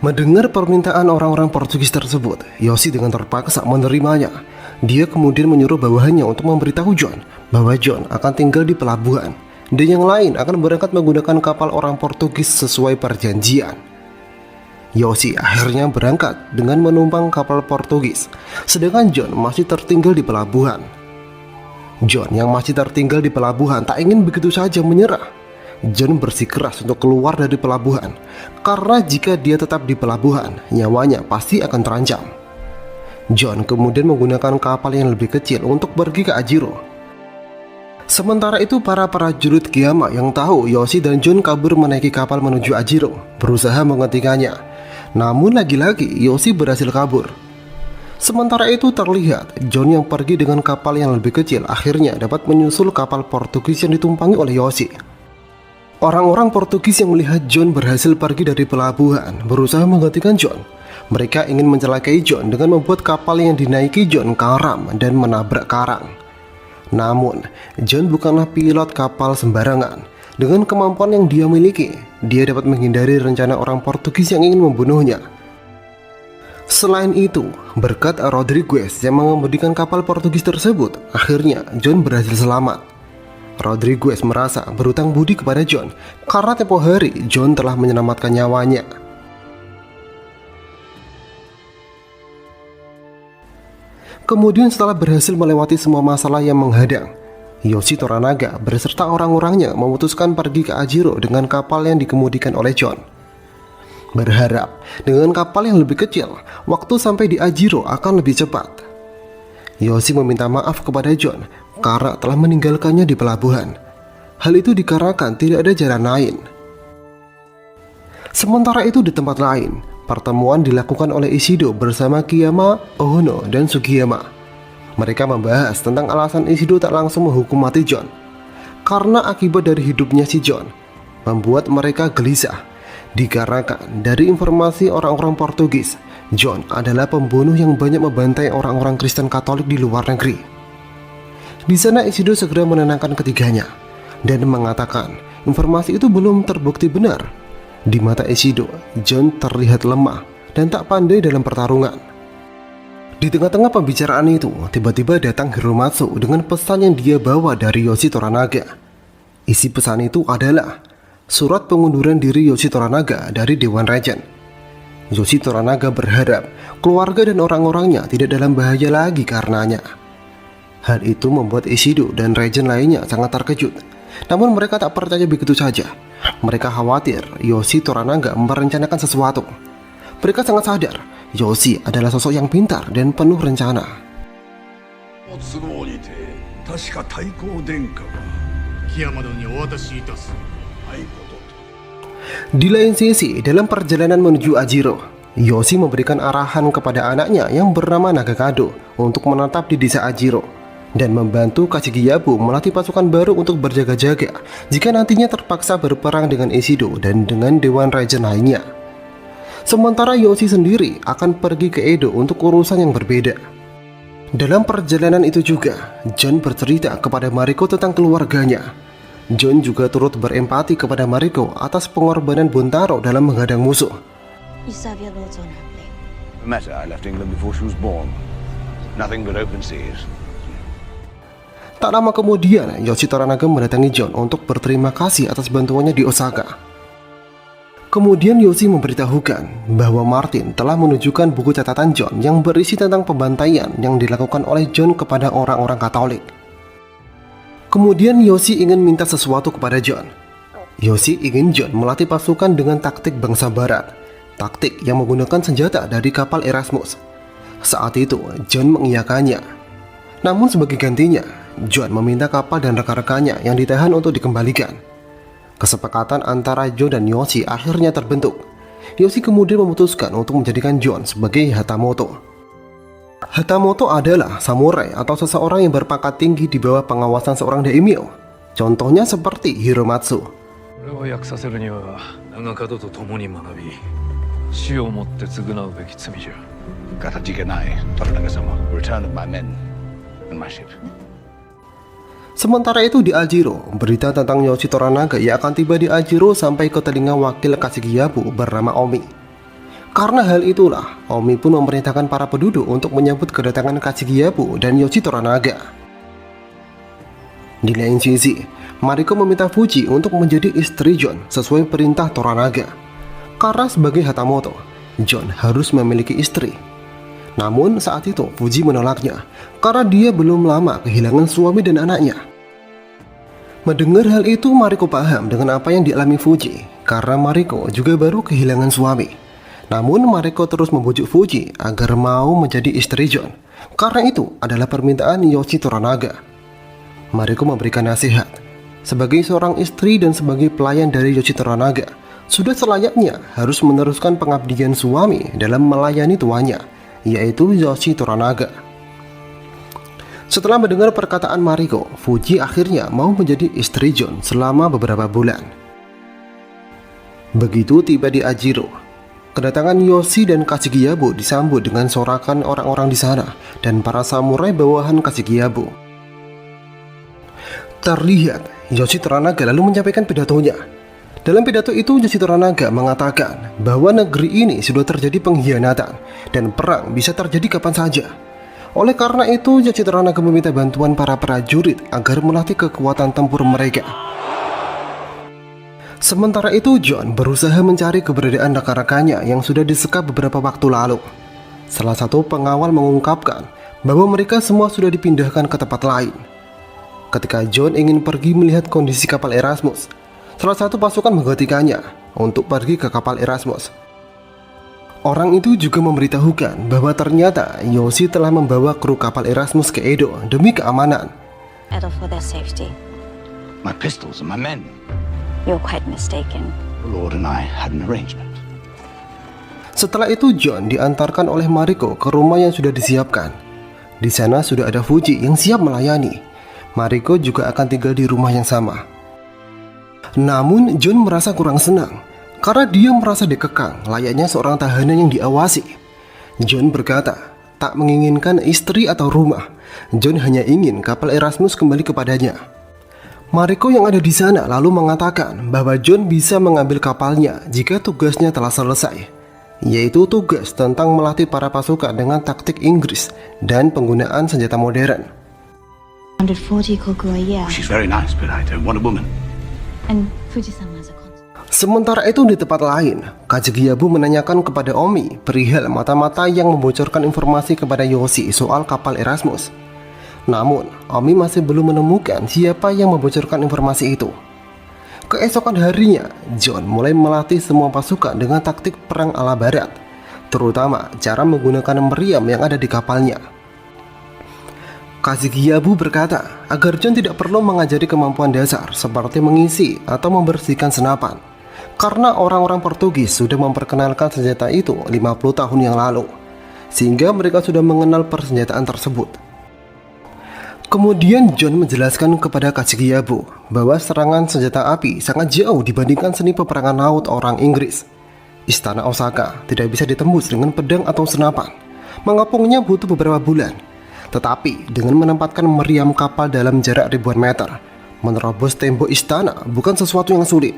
Mendengar permintaan orang-orang Portugis tersebut, Yoshi dengan terpaksa menerimanya. Dia kemudian menyuruh bawahannya untuk memberitahu John bahwa John akan tinggal di pelabuhan dan yang lain akan berangkat menggunakan kapal orang Portugis sesuai perjanjian. Yoshi akhirnya berangkat dengan menumpang kapal Portugis, sedangkan John masih tertinggal di pelabuhan. John yang masih tertinggal di pelabuhan tak ingin begitu saja menyerah. John bersikeras untuk keluar dari pelabuhan, karena jika dia tetap di pelabuhan, nyawanya pasti akan terancam. John kemudian menggunakan kapal yang lebih kecil untuk pergi ke Ajiro. Sementara itu para prajurit Kiyama yang tahu Yoshi dan John kabur menaiki kapal menuju Ajiro berusaha menghentikannya. Namun lagi-lagi Yoshi berhasil kabur. Sementara itu terlihat John yang pergi dengan kapal yang lebih kecil akhirnya dapat menyusul kapal Portugis yang ditumpangi oleh Yoshi. Orang-orang Portugis yang melihat John berhasil pergi dari pelabuhan berusaha menghentikan John. Mereka ingin mencelakai John dengan membuat kapal yang dinaiki John karam dan menabrak karang. Namun, John bukanlah pilot kapal sembarangan. Dengan kemampuan yang dia miliki, dia dapat menghindari rencana orang Portugis yang ingin membunuhnya. Selain itu, berkat Rodriguez yang mengemudikan kapal Portugis tersebut, akhirnya John berhasil selamat. Rodriguez merasa berutang budi kepada John karena tempo hari John telah menyelamatkan nyawanya. Kemudian setelah berhasil melewati semua masalah yang menghadang, Yoshi Toranaga beserta orang-orangnya memutuskan pergi ke Ajiro dengan kapal yang dikemudikan oleh John. Berharap dengan kapal yang lebih kecil, waktu sampai di Ajiro akan lebih cepat. Yoshi meminta maaf kepada John karena telah meninggalkannya di pelabuhan. Hal itu dikarenakan tidak ada jalan lain. Sementara itu di tempat lain, pertemuan dilakukan oleh Ishido bersama Kiyama, Ohono, dan Sugiyama. Mereka membahas tentang alasan Ishido tak langsung menghukum mati John. Karena akibat dari hidupnya si John membuat mereka gelisah. Dikarenakan dari informasi orang-orang Portugis, John adalah pembunuh yang banyak membantai orang-orang Kristen Katolik di luar negeri. Di sana Ishido segera menenangkan ketiganya dan mengatakan informasi itu belum terbukti benar. Di mata Ishido, John terlihat lemah dan tak pandai dalam pertarungan. Di tengah-tengah pembicaraan itu, tiba-tiba datang Hiromatsu dengan pesan yang dia bawa dari Yoshi Toranaga. Isi pesan itu adalah surat pengunduran diri Yoshi Toranaga dari Dewan Regent. Yoshi Toranaga berharap keluarga dan orang-orangnya tidak dalam bahaya lagi karenanya. Hal itu membuat Ishido dan Regent lainnya sangat terkejut. Namun mereka tak percaya begitu saja. Mereka khawatir Yoshi Toranaga merencanakan sesuatu. Mereka sangat sadar Yoshi adalah sosok yang pintar dan penuh rencana. Di lain sisi, dalam perjalanan menuju Ajiro, Yoshi memberikan arahan kepada anaknya yang bernama Nagakado untuk menetap di desa Ajiro dan membantu Kashigiyabu melatih pasukan baru untuk berjaga-jaga jika nantinya terpaksa berperang dengan Ishido dan dengan Dewan Regent lainnya. Sementara Yoshi sendiri akan pergi ke Edo untuk urusan yang berbeda. Dalam perjalanan itu juga, John bercerita kepada Mariko tentang keluarganya. John juga turut berempati kepada Mariko atas pengorbanan Buntaro dalam menghadang musuh. I left England before she was born. Nothing but open seas. Tak lama kemudian, Yoshi Toranaga mendatangi John untuk berterima kasih atas bantuannya di Osaka. Kemudian Yoshi memberitahukan bahwa Martin telah menunjukkan buku catatan John yang berisi tentang pembantaian yang dilakukan oleh John kepada orang-orang Katolik. Kemudian Yoshi ingin minta sesuatu kepada John. Yoshi ingin John melatih pasukan dengan taktik bangsa barat, taktik yang menggunakan senjata dari kapal Erasmus. Saat itu John mengiyakannya. Namun sebagai gantinya, John meminta kapal dan rekan-rekannya yang ditahan untuk dikembalikan. Kesepakatan antara John dan Yoshi akhirnya terbentuk. Yoshi kemudian memutuskan untuk menjadikan John sebagai Hatamoto. Hatamoto adalah samurai atau seseorang yang berpangkat tinggi di bawah pengawasan seorang daimyo. Contohnya seperti Hiromatsu. Sementara itu di Ajiro, berita tentang Yoshi Toranaga yang akan tiba di Ajiro sampai ke telinga wakil Kashigiyabu bernama Omi. Karena hal itulah, Omi pun memerintahkan para penduduk untuk menyambut kedatangan Kashigiyabu dan Yoshi Toranaga. Di lain sisi, Mariko meminta Fuji untuk menjadi istri John sesuai perintah Toranaga. Karena sebagai Hatamoto, John harus memiliki istri. Namun saat itu Fuji menolaknya karena dia belum lama kehilangan suami dan anaknya. Mendengar hal itu, Mariko paham dengan apa yang dialami Fuji karena Mariko juga baru kehilangan suami. Namun Mariko terus membujuk Fuji agar mau menjadi istri John karena itu adalah permintaan Yoshi Toranaga. Mariko memberikan nasihat. Sebagai seorang istri dan sebagai pelayan dari Yoshi Toranaga, sudah selayaknya harus meneruskan pengabdian suami dalam melayani tuannya, yaitu Yoshi Toranaga. Setelah mendengar perkataan Mariko, Fuji akhirnya mau menjadi istri John selama beberapa bulan. Begitu tiba di Ajiro, kedatangan Yoshi dan Kashigiyabu disambut dengan sorakan orang-orang di sana dan para samurai bawahan Kashigiyabu. Terlihat Yoshi Toranaga lalu menyampaikan pidatonya. Dalam pidato itu, Yoshi Toranaga mengatakan bahwa negeri ini sudah terjadi pengkhianatan dan perang bisa terjadi kapan saja. Oleh karena itu, Yoshi Toranaga meminta bantuan para prajurit agar melatih kekuatan tempur mereka. Sementara itu, John berusaha mencari keberadaan rekan-rekannya yang sudah disekap beberapa waktu lalu. Salah satu pengawal mengungkapkan bahwa mereka semua sudah dipindahkan ke tempat lain. Ketika John ingin pergi melihat kondisi kapal Erasmus, salah satu pasukan menggantikannya untuk pergi ke kapal Erasmus. Orang itu juga memberitahukan bahwa ternyata Yoshi telah membawa kru kapal Erasmus ke Edo demi keamanan. For their safety. My pistols and my men. You're quite mistaken. The Lord and I had an arrangement. Setelah itu John diantarkan oleh Mariko ke rumah yang sudah disiapkan. Di sana sudah ada Fuji yang siap melayani. Mariko juga akan tinggal di rumah yang sama. Namun John merasa kurang senang karena dia merasa dikekang layaknya seorang tahanan yang diawasi. John berkata tak menginginkan istri atau rumah. John hanya ingin kapal Erasmus kembali kepadanya. Mariko yang ada di sana lalu mengatakan bahwa John bisa mengambil kapalnya jika tugasnya telah selesai, yaitu tugas tentang melatih para pasukan dengan taktik Inggris dan penggunaan senjata modern. 140 koku a year. She's very nice, but I don't want a woman. And Fuji-sama as a consort. Sementara itu di tempat lain, Kashigiyabu menanyakan kepada Omi perihal mata-mata yang membocorkan informasi kepada Yoshi soal kapal Erasmus. Namun, Omi masih belum menemukan siapa yang membocorkan informasi itu. Keesokan harinya, John mulai melatih semua pasukan dengan taktik perang ala barat, terutama cara menggunakan meriam yang ada di kapalnya. Kashigiyabu berkata agar John tidak perlu mengajari kemampuan dasar seperti mengisi atau membersihkan senapan, karena orang-orang Portugis sudah memperkenalkan senjata itu 50 tahun yang lalu, sehingga mereka sudah mengenal persenjataan tersebut. Kemudian John menjelaskan kepada Kashigiyabu bahwa serangan senjata api sangat jauh dibandingkan seni peperangan laut orang Inggris. Istana Osaka tidak bisa ditembus dengan pedang atau senapan. Mengepungnya butuh beberapa bulan. Tetapi dengan menempatkan meriam kapal dalam jarak ribuan meter, menerobos tembok istana bukan sesuatu yang sulit.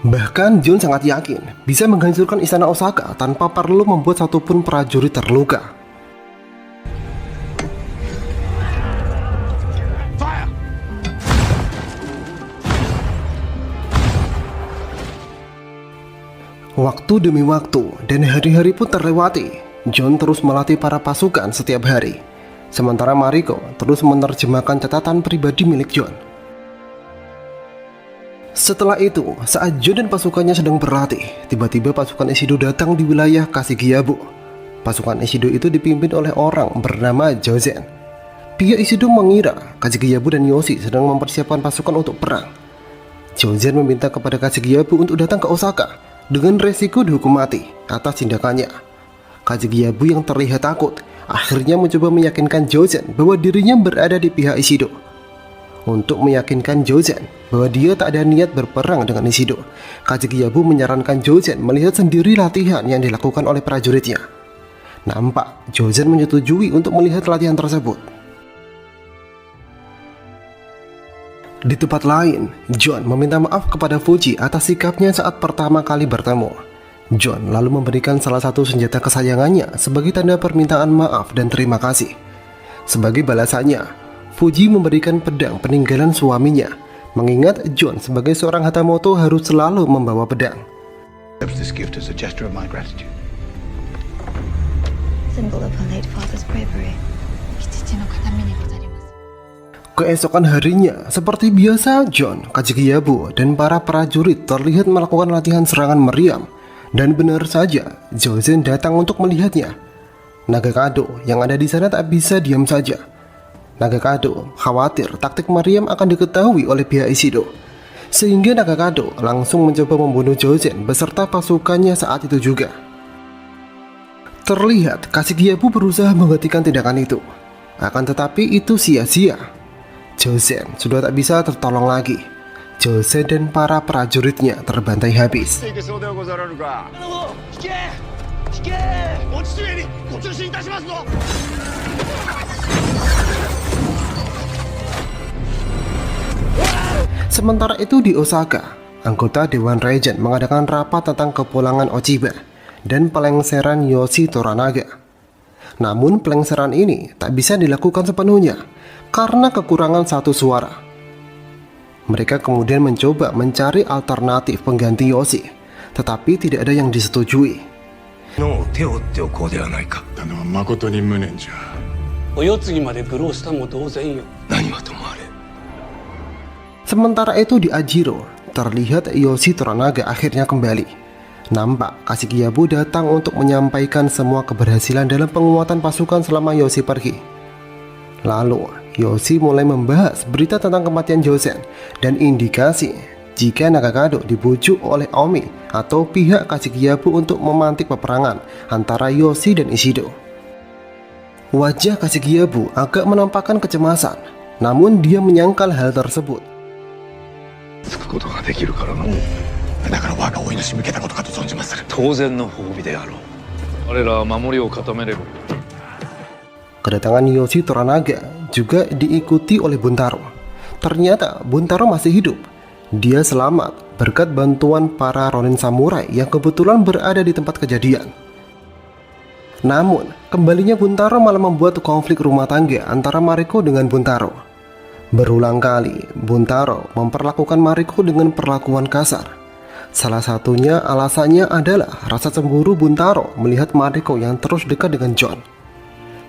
Bahkan John sangat yakin bisa menghancurkan istana Osaka tanpa perlu membuat satupun prajurit terluka. Fire! Waktu demi waktu dan hari-hari pun terlewati. John terus melatih para pasukan setiap hari. Sementara Mariko terus menerjemahkan catatan pribadi milik John. Setelah itu, saat John dan pasukannya sedang berlatih, tiba-tiba pasukan Ishido datang di wilayah Kashigiyabu. Pasukan Ishido itu dipimpin oleh orang bernama Jozen. Pihak Ishido mengira Kashigiyabu dan Yoshi sedang mempersiapkan pasukan untuk perang. Jozen meminta kepada Kashigiyabu untuk datang ke Osaka dengan resiko dihukum mati atas tindakannya. Kashigiyabu yang terlihat takut akhirnya mencoba meyakinkan Jozen bahwa dirinya berada di pihak Ishido. Untuk meyakinkan Jozen bahwa dia tak ada niat berperang dengan Ishido, Kashigiyabu menyarankan Jozen melihat sendiri latihan yang dilakukan oleh prajuritnya. Nampak Jozen menyetujui untuk melihat latihan tersebut. Di tempat lain, John meminta maaf kepada Fuji atas sikapnya saat pertama kali bertemu. John lalu memberikan salah satu senjata kesayangannya sebagai tanda permintaan maaf dan terima kasih. Sebagai balasannya, Fuji memberikan pedang peninggalan suaminya mengingat John sebagai seorang Hatamoto harus selalu membawa pedang. Accepts this gift as a gesture of my gratitude. Symbol of her late father's bravery. 父の形見にござります。 Keesokan harinya, seperti biasa, John, Kajikiyabu, dan para prajurit terlihat melakukan latihan serangan meriam. Dan benar saja, Jozen datang untuk melihatnya. Nagakado yang ada di sana tak bisa diam saja. Nagakado khawatir taktik meriam akan diketahui oleh pihak Ishido, sehingga Nagakado langsung mencoba membunuh Jozen beserta pasukannya saat itu juga. Terlihat Kashikiyabu berusaha menghentikan tindakan itu, akan tetapi itu sia-sia. Jozen sudah tak bisa tertolong lagi. Jozen dan para prajuritnya terbantai habis. Sementara itu di Osaka, anggota Dewan Regent mengadakan rapat tentang kepulangan Ochiba dan pelengseran Yoshi Toranaga. Namun pelengseran ini tak bisa dilakukan sepenuhnya karena kekurangan satu suara. Mereka kemudian mencoba mencari alternatif pengganti Yoshi, tetapi tidak ada yang disetujui. のを手を打っておこうではないか。だのは誠に無念じゃ。お世継ぎまで愚弄したも同然よ。何はともあれ。 Sementara itu di Ajiro, terlihat Yoshi Toranaga akhirnya kembali. Nampak Kashikiyabu datang untuk menyampaikan semua keberhasilan dalam penguatan pasukan selama Yoshi pergi. Lalu, Yoshi mulai membahas berita tentang kematian Jozen dan indikasi jika Nagakado dibujuk oleh Omi atau pihak Kashikiyabu untuk memantik peperangan antara Yoshi dan Ishido. Wajah Kashikiyabu agak menampakkan kecemasan, namun dia menyangkal hal tersebut. つくことができるからな。だから我が追い主向けたことかと存じまする。当然の褒美であろう。我らは守りを固めれば。 Kedatangan Yoshi Toranaga juga diikuti oleh Buntaro. Ternyata Buntaro masih hidup. Dia selamat berkat bantuan para ronin samurai yang kebetulan berada di tempat kejadian. Namun, kembalinya Buntaro malah membuat konflik rumah tangga antara Mariko dengan Buntaro. Berulang kali, Buntaro memperlakukan Mariko dengan perlakuan kasar. Salah satunya alasannya adalah rasa cemburu Buntaro melihat Mariko yang terus dekat dengan John.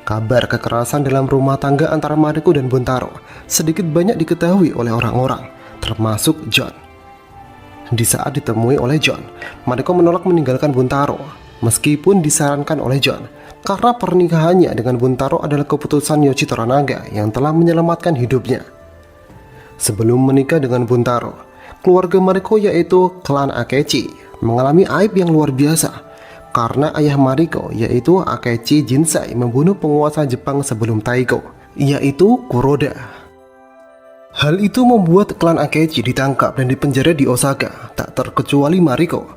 Kabar kekerasan dalam rumah tangga antara Mariko dan Buntaro sedikit banyak diketahui oleh orang-orang, termasuk John. Di saat ditemui oleh John, Mariko menolak meninggalkan Buntaro, meskipun disarankan oleh John, karena pernikahannya dengan Buntaro adalah keputusan Yoshi Toranaga yang telah menyelamatkan hidupnya. Sebelum menikah dengan Buntaro, keluarga Mariko yaitu klan Akechi mengalami aib yang luar biasa karena ayah Mariko yaitu Akechi Jinsai membunuh penguasa Jepang sebelum Taiko, yaitu Kuroda. Hal itu membuat klan Akechi ditangkap dan dipenjara di Osaka, tak terkecuali Mariko.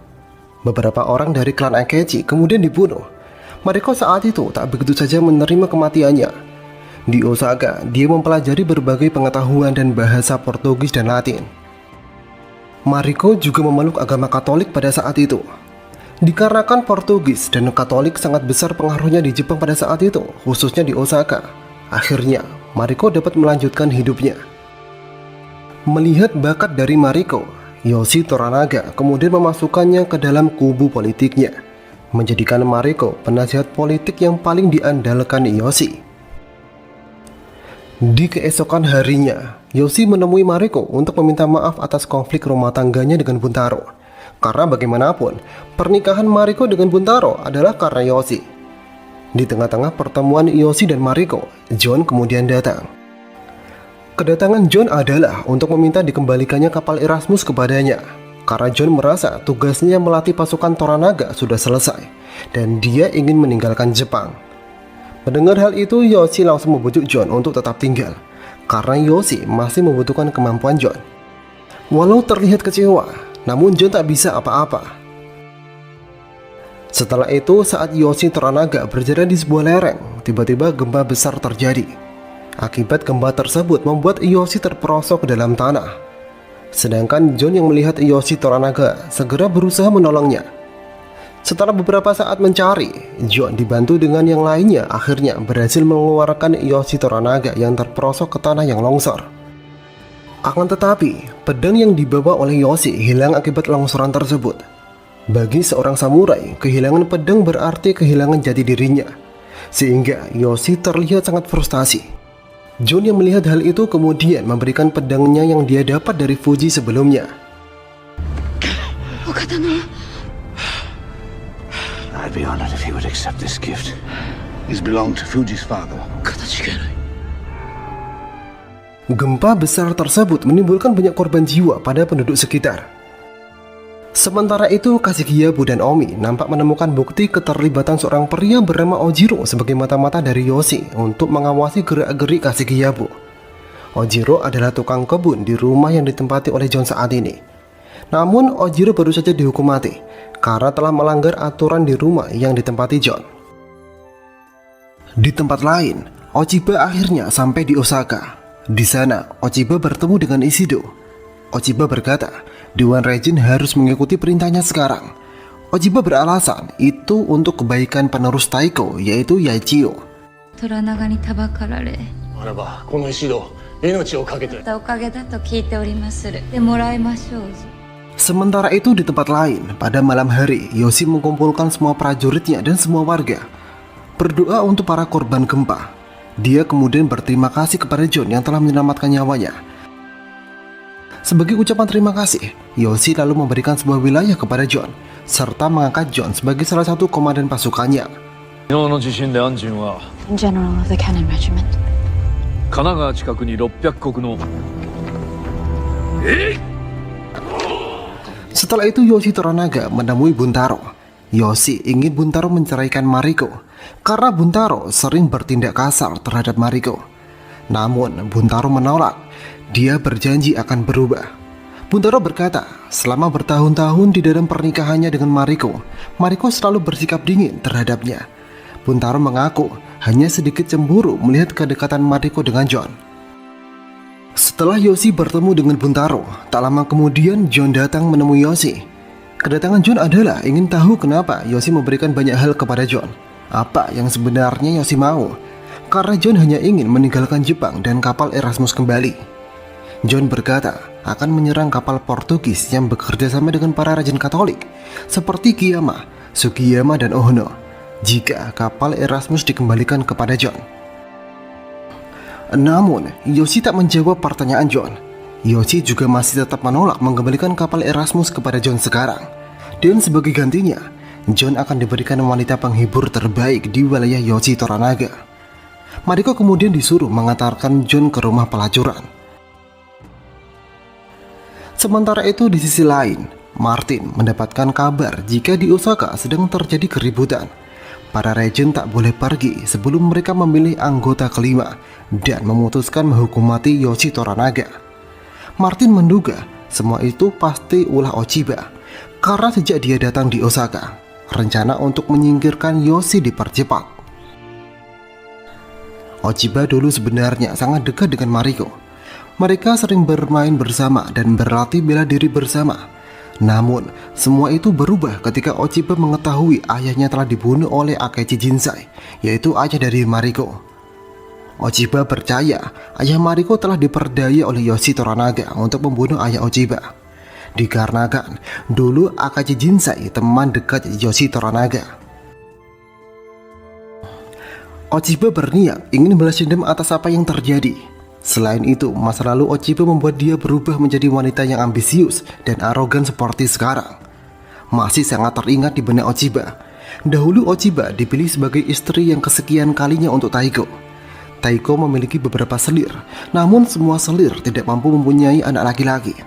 Beberapa orang dari klan Akechi kemudian dibunuh. Mariko saat itu tak begitu saja menerima kematiannya. Di Osaka, dia mempelajari berbagai pengetahuan dan bahasa Portugis dan Latin. Mariko juga memeluk agama Katolik pada saat itu. Dikarenakan Portugis dan Katolik sangat besar pengaruhnya di Jepang pada saat itu, khususnya di Osaka. Akhirnya, Mariko dapat melanjutkan hidupnya. Melihat bakat dari Mariko, Yoshi Toranaga kemudian memasukkannya ke dalam kubu politiknya, menjadikan Mariko penasihat politik yang paling diandalkan Yoshi. Di keesokan harinya, Yoshi menemui Mariko untuk meminta maaf atas konflik rumah tangganya dengan Buntaro. Karena bagaimanapun, pernikahan Mariko dengan Buntaro adalah karena Yoshi. Di tengah-tengah pertemuan Yoshi dan Mariko, John kemudian datang. Kedatangan John adalah untuk meminta dikembalikannya kapal Erasmus kepadanya, karena John merasa tugasnya melatih pasukan Toranaga sudah selesai dan dia ingin meninggalkan Jepang. Mendengar hal itu, Yoshi langsung membujuk John untuk tetap tinggal karena Yoshi masih membutuhkan kemampuan John. Walau terlihat kecewa, namun John tak bisa apa-apa. Setelah itu, saat Yoshi Toranaga berjalan di sebuah lereng, tiba-tiba gempa besar terjadi. Akibat gempa tersebut membuat Yoshi terperosok ke dalam tanah. Sedangkan John yang melihat Yoshi Toranaga segera berusaha menolongnya. Setelah beberapa saat mencari, John dibantu dengan yang lainnya akhirnya berhasil mengeluarkan Yoshi Toranaga yang terperosok ke tanah yang longsor. Akan tetapi, pedang yang dibawa oleh Yoshi hilang akibat longsoran tersebut. Bagi seorang samurai, kehilangan pedang berarti kehilangan jati dirinya. Sehingga Yoshi terlihat sangat frustasi. John yang melihat hal itu kemudian memberikan pedangnya yang dia dapat dari Fuji sebelumnya. I'd be honored if he would accept this gift. This belonged to Fuji's father. Gempa besar tersebut menimbulkan banyak korban jiwa pada penduduk sekitar. Sementara itu, Kashikiyabu dan Omi nampak menemukan bukti keterlibatan seorang pria bernama Ojiro sebagai mata-mata dari Yoshi untuk mengawasi gerak-gerik Kashikiyabu. Ojiro adalah tukang kebun di rumah yang ditempati oleh John saat ini. Namun, Ojiro baru saja dihukum mati karena telah melanggar aturan di rumah yang ditempati John. Di tempat lain, Ochiba akhirnya sampai di Osaka. Di sana, Ochiba bertemu dengan Ishido. Ochiba berkata, Dewan Regent harus mengikuti perintahnya sekarang. Ochiba beralasan itu untuk kebaikan penerus Taiko, yaitu Yaichio. 虎長にたばかられあらばこの石戸命をかけておかげだと聞いておりまするでもらいましょう。 Sementara itu di tempat lain, pada malam hari, Yoshi mengumpulkan semua prajuritnya dan semua warga. Berdoa untuk para korban gempa. Dia kemudian berterima kasih kepada John yang telah menyelamatkan nyawanya. Sebagai ucapan terima kasih, Yoshi lalu memberikan sebuah wilayah kepada John, serta mengangkat John sebagai salah satu komandan pasukannya. General of the Cannon Regiment. Setelah itu Yoshi Toranaga menemui Buntaro. Yoshi ingin Buntaro menceraikan Mariko karena Buntaro sering bertindak kasar terhadap Mariko. Namun Buntaro menolak. Dia berjanji akan berubah. Buntaro berkata, selama bertahun-tahun di dalam pernikahannya dengan Mariko, Mariko selalu bersikap dingin terhadapnya. Buntaro mengaku hanya sedikit cemburu melihat kedekatan Mariko dengan John. Setelah Yoshi bertemu dengan Buntaro, tak lama kemudian John datang menemui Yoshi. Kedatangan John adalah ingin tahu kenapa Yoshi memberikan banyak hal kepada John. Apa yang sebenarnya Yoshi mau? Karena John hanya ingin meninggalkan Jepang dan kapal Erasmus kembali. John berkata akan menyerang kapal Portugis yang bekerja sama dengan para rajen Katolik seperti Kiyama, Sugiyama, dan Ohono jika kapal Erasmus dikembalikan kepada John. Namun, Yoshi tak menjawab pertanyaan John. Yoshi juga masih tetap menolak mengembalikan kapal Erasmus kepada John sekarang. Dan sebagai gantinya, John akan diberikan wanita penghibur terbaik di wilayah Yoshi Toranaga. Mariko kemudian disuruh mengantarkan John ke rumah pelacuran. Sementara itu di sisi lain, Martin mendapatkan kabar jika di Osaka sedang terjadi keributan. Para regent tak boleh pergi sebelum mereka memilih anggota kelima dan memutuskan menghukum mati Yoshi Toranaga. Martin menduga semua itu pasti ulah Ochiba, karena sejak dia datang di Osaka, rencana untuk menyingkirkan Yoshi dipercepat. Ochiba dulu sebenarnya sangat dekat dengan Mariko. Mereka sering bermain bersama dan berlatih bela diri bersama. Namun, semua itu berubah ketika Ochiba mengetahui ayahnya telah dibunuh oleh Akechi Jinsai, yaitu ayah dari Mariko. Ochiba percaya ayah Mariko telah diperdaya oleh Yoshi Toranaga untuk membunuh ayah Ochiba. Dikarenakan dulu Akechi Jinsai teman dekat Yoshi Toranaga. Ochiba berniat ingin balas dendam atas apa yang terjadi. Selain itu, masa lalu Ochiba membuat dia berubah menjadi wanita yang ambisius dan arogan seperti sekarang. Masih sangat teringat di benak Ochiba. Dahulu Ochiba dipilih sebagai istri yang kesekian kalinya untuk Taiko. Taiko memiliki beberapa selir, namun semua selir tidak mampu mempunyai anak laki-laki.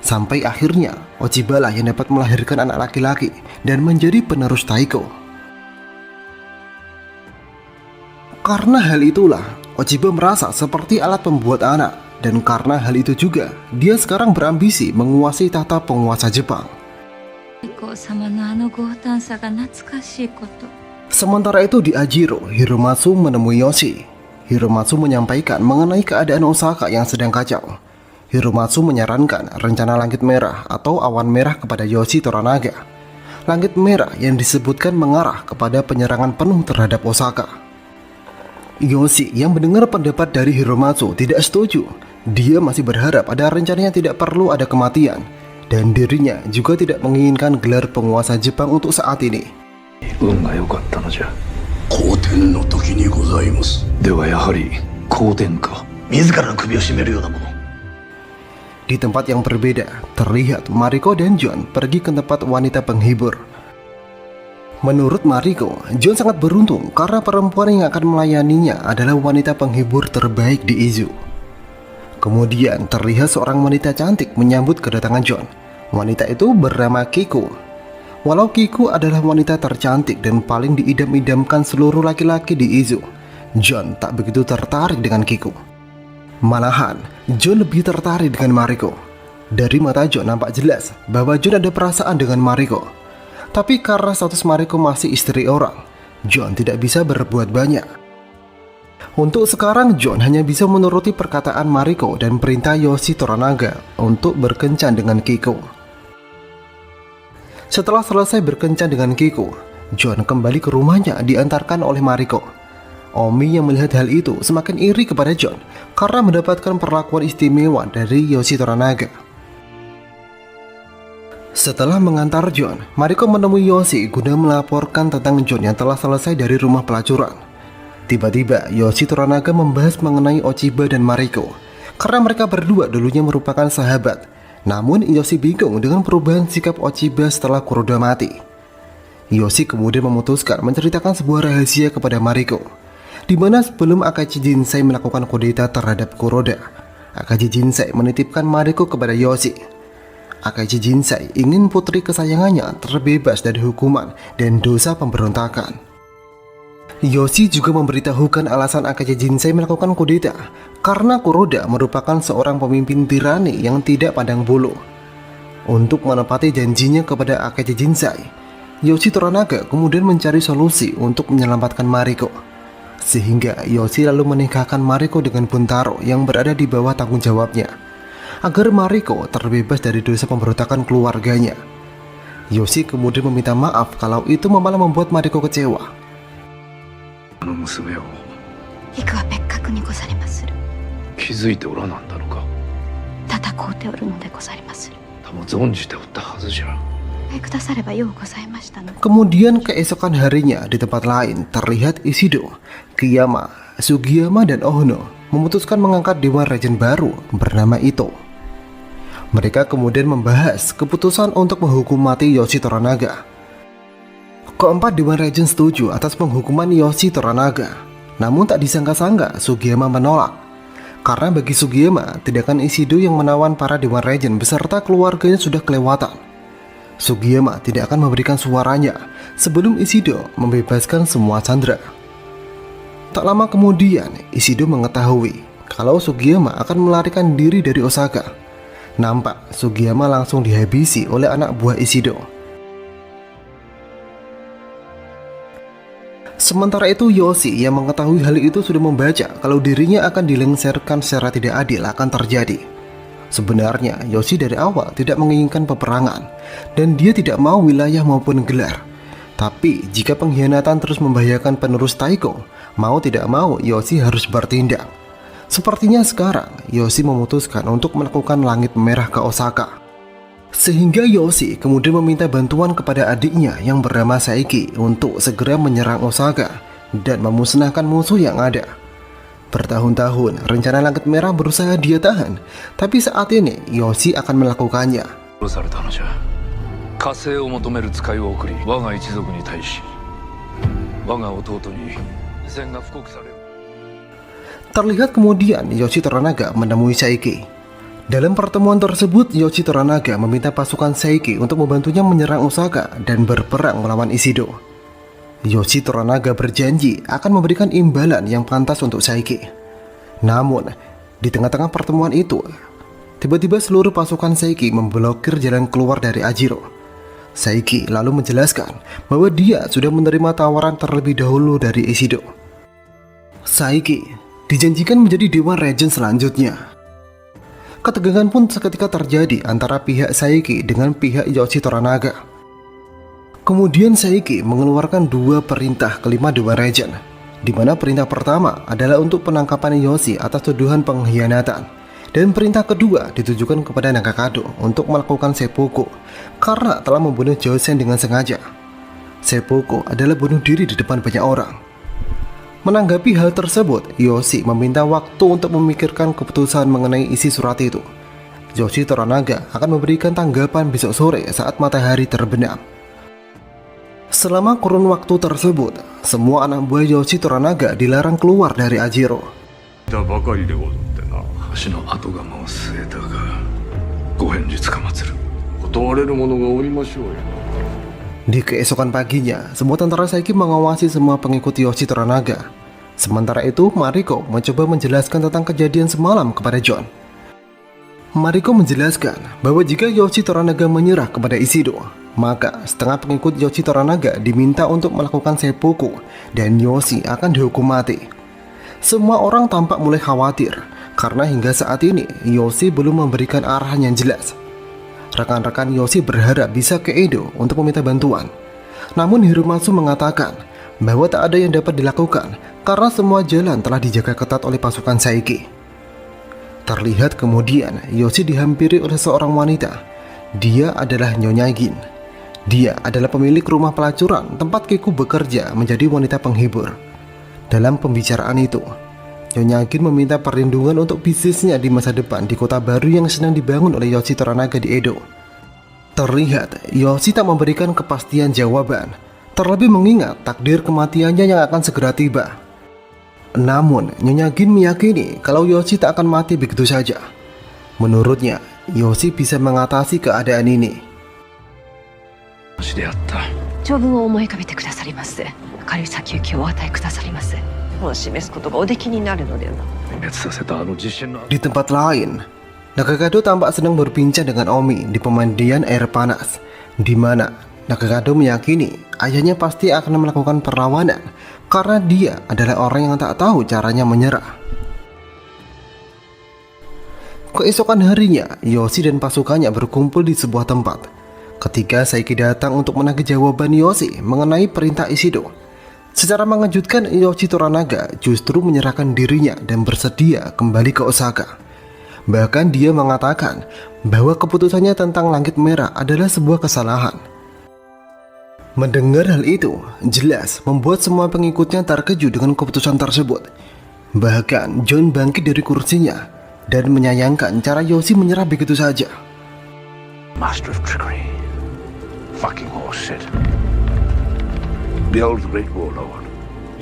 Sampai akhirnya Ochiba lah yang dapat melahirkan anak laki-laki dan menjadi penerus Taiko. Karena hal itulah Ochiba merasa seperti alat pembuat anak, dan karena hal itu juga dia sekarang berambisi menguasai tahta penguasa Jepang. Sementara itu di Ajiro, Hiromatsu menemui Yoshi. Hiromatsu menyampaikan mengenai keadaan Osaka yang sedang kacau. Hiromatsu menyarankan rencana langit merah atau awan merah kepada Yoshi Toranaga. Langit merah yang disebutkan mengarah kepada penyerangan penuh terhadap Osaka. Yoshi yang mendengar pendapat dari Hiromatsu tidak setuju Dia masih berharap ada rencana yang tidak perlu ada kematian, dan dirinya juga tidak menginginkan gelar penguasa Jepang untuk saat ini. 運が良かったのじゃ。好天の時にございます。ではやはり後天か。自らの首を絞めるようなもの。 Di tempat yang berbeda, terlihat Mariko dan John pergi ke tempat wanita penghibur. Menurut Mariko, John sangat beruntung karena perempuan yang akan melayaninya adalah wanita penghibur terbaik di Izu. Kemudian terlihat seorang wanita cantik menyambut kedatangan John. Wanita itu bernama Kiko. Walau Kiko adalah wanita tercantik dan paling diidam-idamkan seluruh laki-laki di Izu, John tak begitu tertarik dengan Kiko. Malahan, John lebih tertarik dengan Mariko. Dari mata John nampak jelas bahwa John ada perasaan dengan Mariko. Tapi karena status Mariko masih istri orang, John tidak bisa berbuat banyak. Untuk sekarang, John hanya bisa menuruti perkataan Mariko dan perintah Yoshi Toranaga untuk berkencan dengan Kiko. Setelah selesai berkencan dengan Kiko, John kembali ke rumahnya diantarkan oleh Mariko. Omi yang melihat hal itu semakin iri kepada John karena mendapatkan perlakuan istimewa dari Yoshi Toranaga. Setelah mengantar John, Mariko menemui Yoshi guna melaporkan tentang John yang telah selesai dari rumah pelacuran. Tiba-tiba Yoshi Toranaga membahas mengenai Ochiba dan Mariko karena mereka berdua dulunya merupakan sahabat. Namun Yoshi bingung dengan perubahan sikap Ochiba setelah Kuroda mati. Yoshi kemudian memutuskan menceritakan sebuah rahasia kepada Mariko, di mana sebelum Akachi Jinsei melakukan kudeta terhadap Kuroda, Akachi Jinsei menitipkan Mariko kepada Yoshi. Akachi Jinsei ingin putri kesayangannya terbebas dari hukuman dan dosa pemberontakan. Yoshi juga memberitahukan alasan Akachi Jinsei melakukan kudeta karena Kuroda merupakan seorang pemimpin tirani yang tidak pandang bulu. Untuk menepati janjinya kepada Akachi Jinsei, Yoshi Toranaga kemudian mencari solusi untuk menyelamatkan Mariko. Sehingga Yoshi lalu menikahkan Mariko dengan Buntaro yang berada di bawah tanggung jawabnya, agar Mariko terbebas dari dosa pemberontakan keluarganya. Yoshi kemudian meminta maaf kalau itu malah membuat Mariko kecewa. あの娘を幾は別格にござりまする。気づいておらなんだろうか。戦うておるのでござりまする。多分存じておったはずじゃ。くださればようございましたの。 Kemudian keesokan harinya di tempat lain terlihat Ishido, Kiyama, Sugiyama dan Ohno memutuskan mengangkat Dewan Regen baru bernama Ito. Mereka kemudian membahas keputusan untuk menghukum mati Yoshi Toranaga. Keempat Dewan Regen setuju atas penghukuman Yoshi Toranaga. Namun tak disangka-sangka Sugiyama menolak. Karena bagi Sugiyama, tindakan Ishido yang menawan para Dewan Regen beserta keluarganya sudah kelewatan. Sugiyama tidak akan memberikan suaranya sebelum Ishido membebaskan semua sandera. Tak lama kemudian, Ishido mengetahui kalau Sugiyama akan melarikan diri dari Osaka. Nampak Sugiyama langsung dihabisi oleh anak buah Ishido. Sementara itu Yoshi yang mengetahui hal itu sudah membaca kalau dirinya akan dilengsarkan secara tidak adil akan terjadi. Sebenarnya Yoshi dari awal tidak menginginkan peperangan dan dia tidak mau wilayah maupun gelar. Tapi jika pengkhianatan terus membahayakan penerus Taiko, mau tidak mau Yoshi harus bertindak. Sepertinya sekarang Yoshi memutuskan untuk melakukan langit merah ke Osaka. Sehingga Yoshi kemudian meminta bantuan kepada adiknya yang bernama Saiki untuk segera menyerang Osaka dan memusnahkan musuh yang ada. Bertahun-tahun rencana langit merah berusaha dia tahan, tapi saat ini Yoshi akan melakukannya. 殺されたのじゃ。加勢を求める使いを送り、我が一族に対し我が弟に戦が布告される。 Terlihat kemudian Yoshi Toranaga menemui Saiki. Dalam pertemuan tersebut, Yoshi Toranaga meminta pasukan Saiki untuk membantunya menyerang Osaka dan berperang melawan Ishido. Yoshi Toranaga berjanji akan memberikan imbalan yang pantas untuk Saiki. Namun, di tengah-tengah pertemuan itu, tiba-tiba seluruh pasukan Saiki memblokir jalan keluar dari Ajiro. Saiki lalu menjelaskan bahwa dia sudah menerima tawaran terlebih dahulu dari Ishido. Saiki dijanjikan menjadi Dewan Regen selanjutnya. Ketegangan pun seketika terjadi antara pihak Saiki dengan pihak Yoshi Toranaga. Kemudian Saiki mengeluarkan dua perintah kelima Dewan Regen, di mana perintah pertama adalah untuk penangkapan Yoshi atas tuduhan pengkhianatan, Dan perintah kedua ditujukan kepada Nagakado untuk melakukan seppuku karena telah membunuh Josen dengan sengaja. Seppuku adalah bunuh diri di depan banyak orang. Menanggapi hal tersebut, Yoshi meminta waktu untuk memikirkan keputusan mengenai isi surat itu. Yoshi Toranaga akan memberikan tanggapan besok sore saat matahari terbenam. Selama kurun waktu tersebut, semua anak buah Yoshi Toranaga dilarang keluar dari Ajiro. 私の後釜を据えたがご返事つかまつる。断れる者がおりましょうよ。 Di keesokan paginya, semua tentara Saiki mengawasi semua pengikut Yoshi Toranaga. Sementara itu, Mariko mencoba menjelaskan tentang kejadian semalam kepada John. Mariko menjelaskan bahwa jika Yoshi Toranaga menyerah kepada Ishido, maka setengah pengikut Yoshi Toranaga diminta untuk melakukan seppuku dan Yoshi akan dihukum mati. Semua orang tampak mulai khawatir karena hingga saat ini Yoshi belum memberikan arahan yang jelas. Rekan-rekan Yoshi berharap bisa ke Edo untuk meminta bantuan. Namun Hiromatsu mengatakan bahwa tak ada yang dapat dilakukan karena semua jalan telah dijaga ketat oleh pasukan Saiki. Terlihat kemudian Yoshi dihampiri oleh seorang wanita. Dia adalah Nyonya Gin. Dia adalah pemilik rumah pelacuran tempat Kiku bekerja menjadi wanita penghibur. Dalam pembicaraan itu, Nyonya Gin meminta perlindungan untuk bisnisnya di masa depan di kota baru yang sedang dibangun oleh Yoshi Toranaga di Edo. Terlihat Yoshi tak memberikan kepastian jawaban, terlebih mengingat takdir kematiannya yang akan segera tiba. Namun, Nyonya Gin meyakini kalau Yoshi tak akan mati begitu saja. Menurutnya, Yoshi bisa mengatasi keadaan ini. 私であった。 長文を思い浮かべてくださります。軽い先行きをお与えくださります。もう示すことがおできになるのでは。 滅させたあの地震の Di tempat lain, Nagakado tampak sedang berbincang dengan Omi di pemandian air panas, di mana Nagakado meyakini ayahnya pasti akan melakukan perlawanan karena dia adalah orang yang tak tahu caranya menyerah. Keesokan harinya, Yoshi dan pasukannya berkumpul di sebuah tempat. Ketika Saiki datang untuk menagih jawaban Yoshi mengenai perintah Ishido, secara mengejutkan Yoshi Toranaga justru menyerahkan dirinya dan bersedia kembali ke Osaka. Bahkan dia mengatakan bahwa keputusannya tentang Langit Merah adalah sebuah kesalahan. Mendengar hal itu, jelas membuat semua pengikutnya terkejut dengan keputusan tersebut. Bahkan John bangkit dari kursinya dan menyayangkan cara Yoshi menyerah begitu saja. Master of trickery. Fucking horse shit. The old Great Warlord.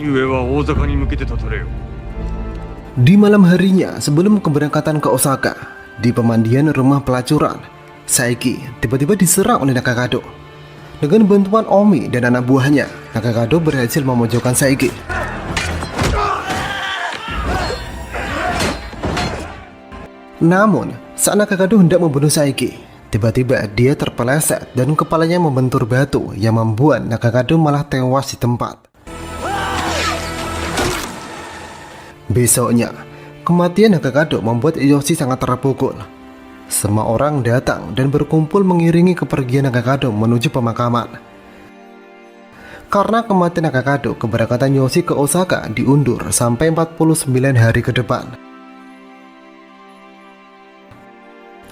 ゆえは大坂に向けて立たれよ。 Di malam harinya sebelum keberangkatan ke Osaka, di pemandian rumah pelacuran, Saiki tiba-tiba diserang oleh Nagakado. Dengan bantuan Omi dan anak buahnya, Nagakado berhasil memojokkan Saiki. Namun, saat Nagakado hendak membunuh Saiki, tiba-tiba dia terpeleset dan kepalanya membentur batu yang membuat Nagakado malah tewas di tempat. Besoknya, kematian Nagakado membuat Yoshi sangat terpukul. Semua orang datang dan berkumpul mengiringi kepergian Nagakado menuju pemakaman. Karena kematian Nagakado, keberangkatan Yoshi ke Osaka diundur sampai 49 hari ke depan.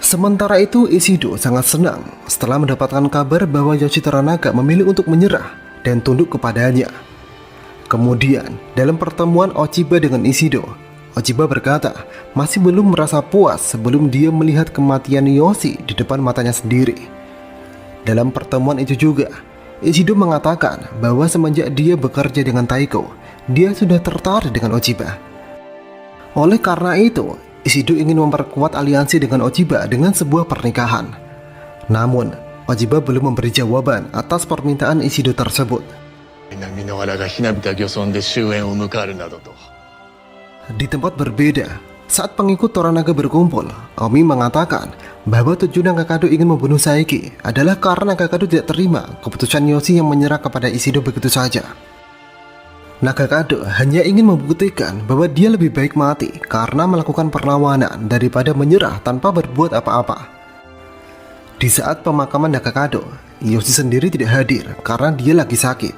Sementara itu, Ishido sangat senang setelah mendapatkan kabar bahwa Yoshi Toranaga memilih untuk menyerah dan tunduk kepadanya. Kemudian, dalam pertemuan Ochiba dengan Ishido, Ochiba berkata masih belum merasa puas sebelum dia melihat kematian Yoshi di depan matanya sendiri. Dalam pertemuan itu juga, Ishido mengatakan bahwa semenjak dia bekerja dengan Taiko, dia sudah tertarik dengan Ochiba. Oleh karena itu, Ishido ingin memperkuat aliansi dengan Ochiba dengan sebuah pernikahan. Namun, Ochiba belum memberi jawaban atas permintaan Ishido tersebut. Di tempat berbeda, saat pengikut Toranaga berkumpul, Omi mengatakan bahwa tujuan Nagakado ingin membunuh Saiki adalah karena Nagakado tidak terima keputusan Yoshi yang menyerah kepada Ishido begitu saja. Nagakado hanya ingin membuktikan bahwa dia lebih baik mati karena melakukan perlawanan daripada menyerah tanpa berbuat apa-apa. Di saat pemakaman Nagakado, Yoshi sendiri tidak hadir karena dia lagi sakit.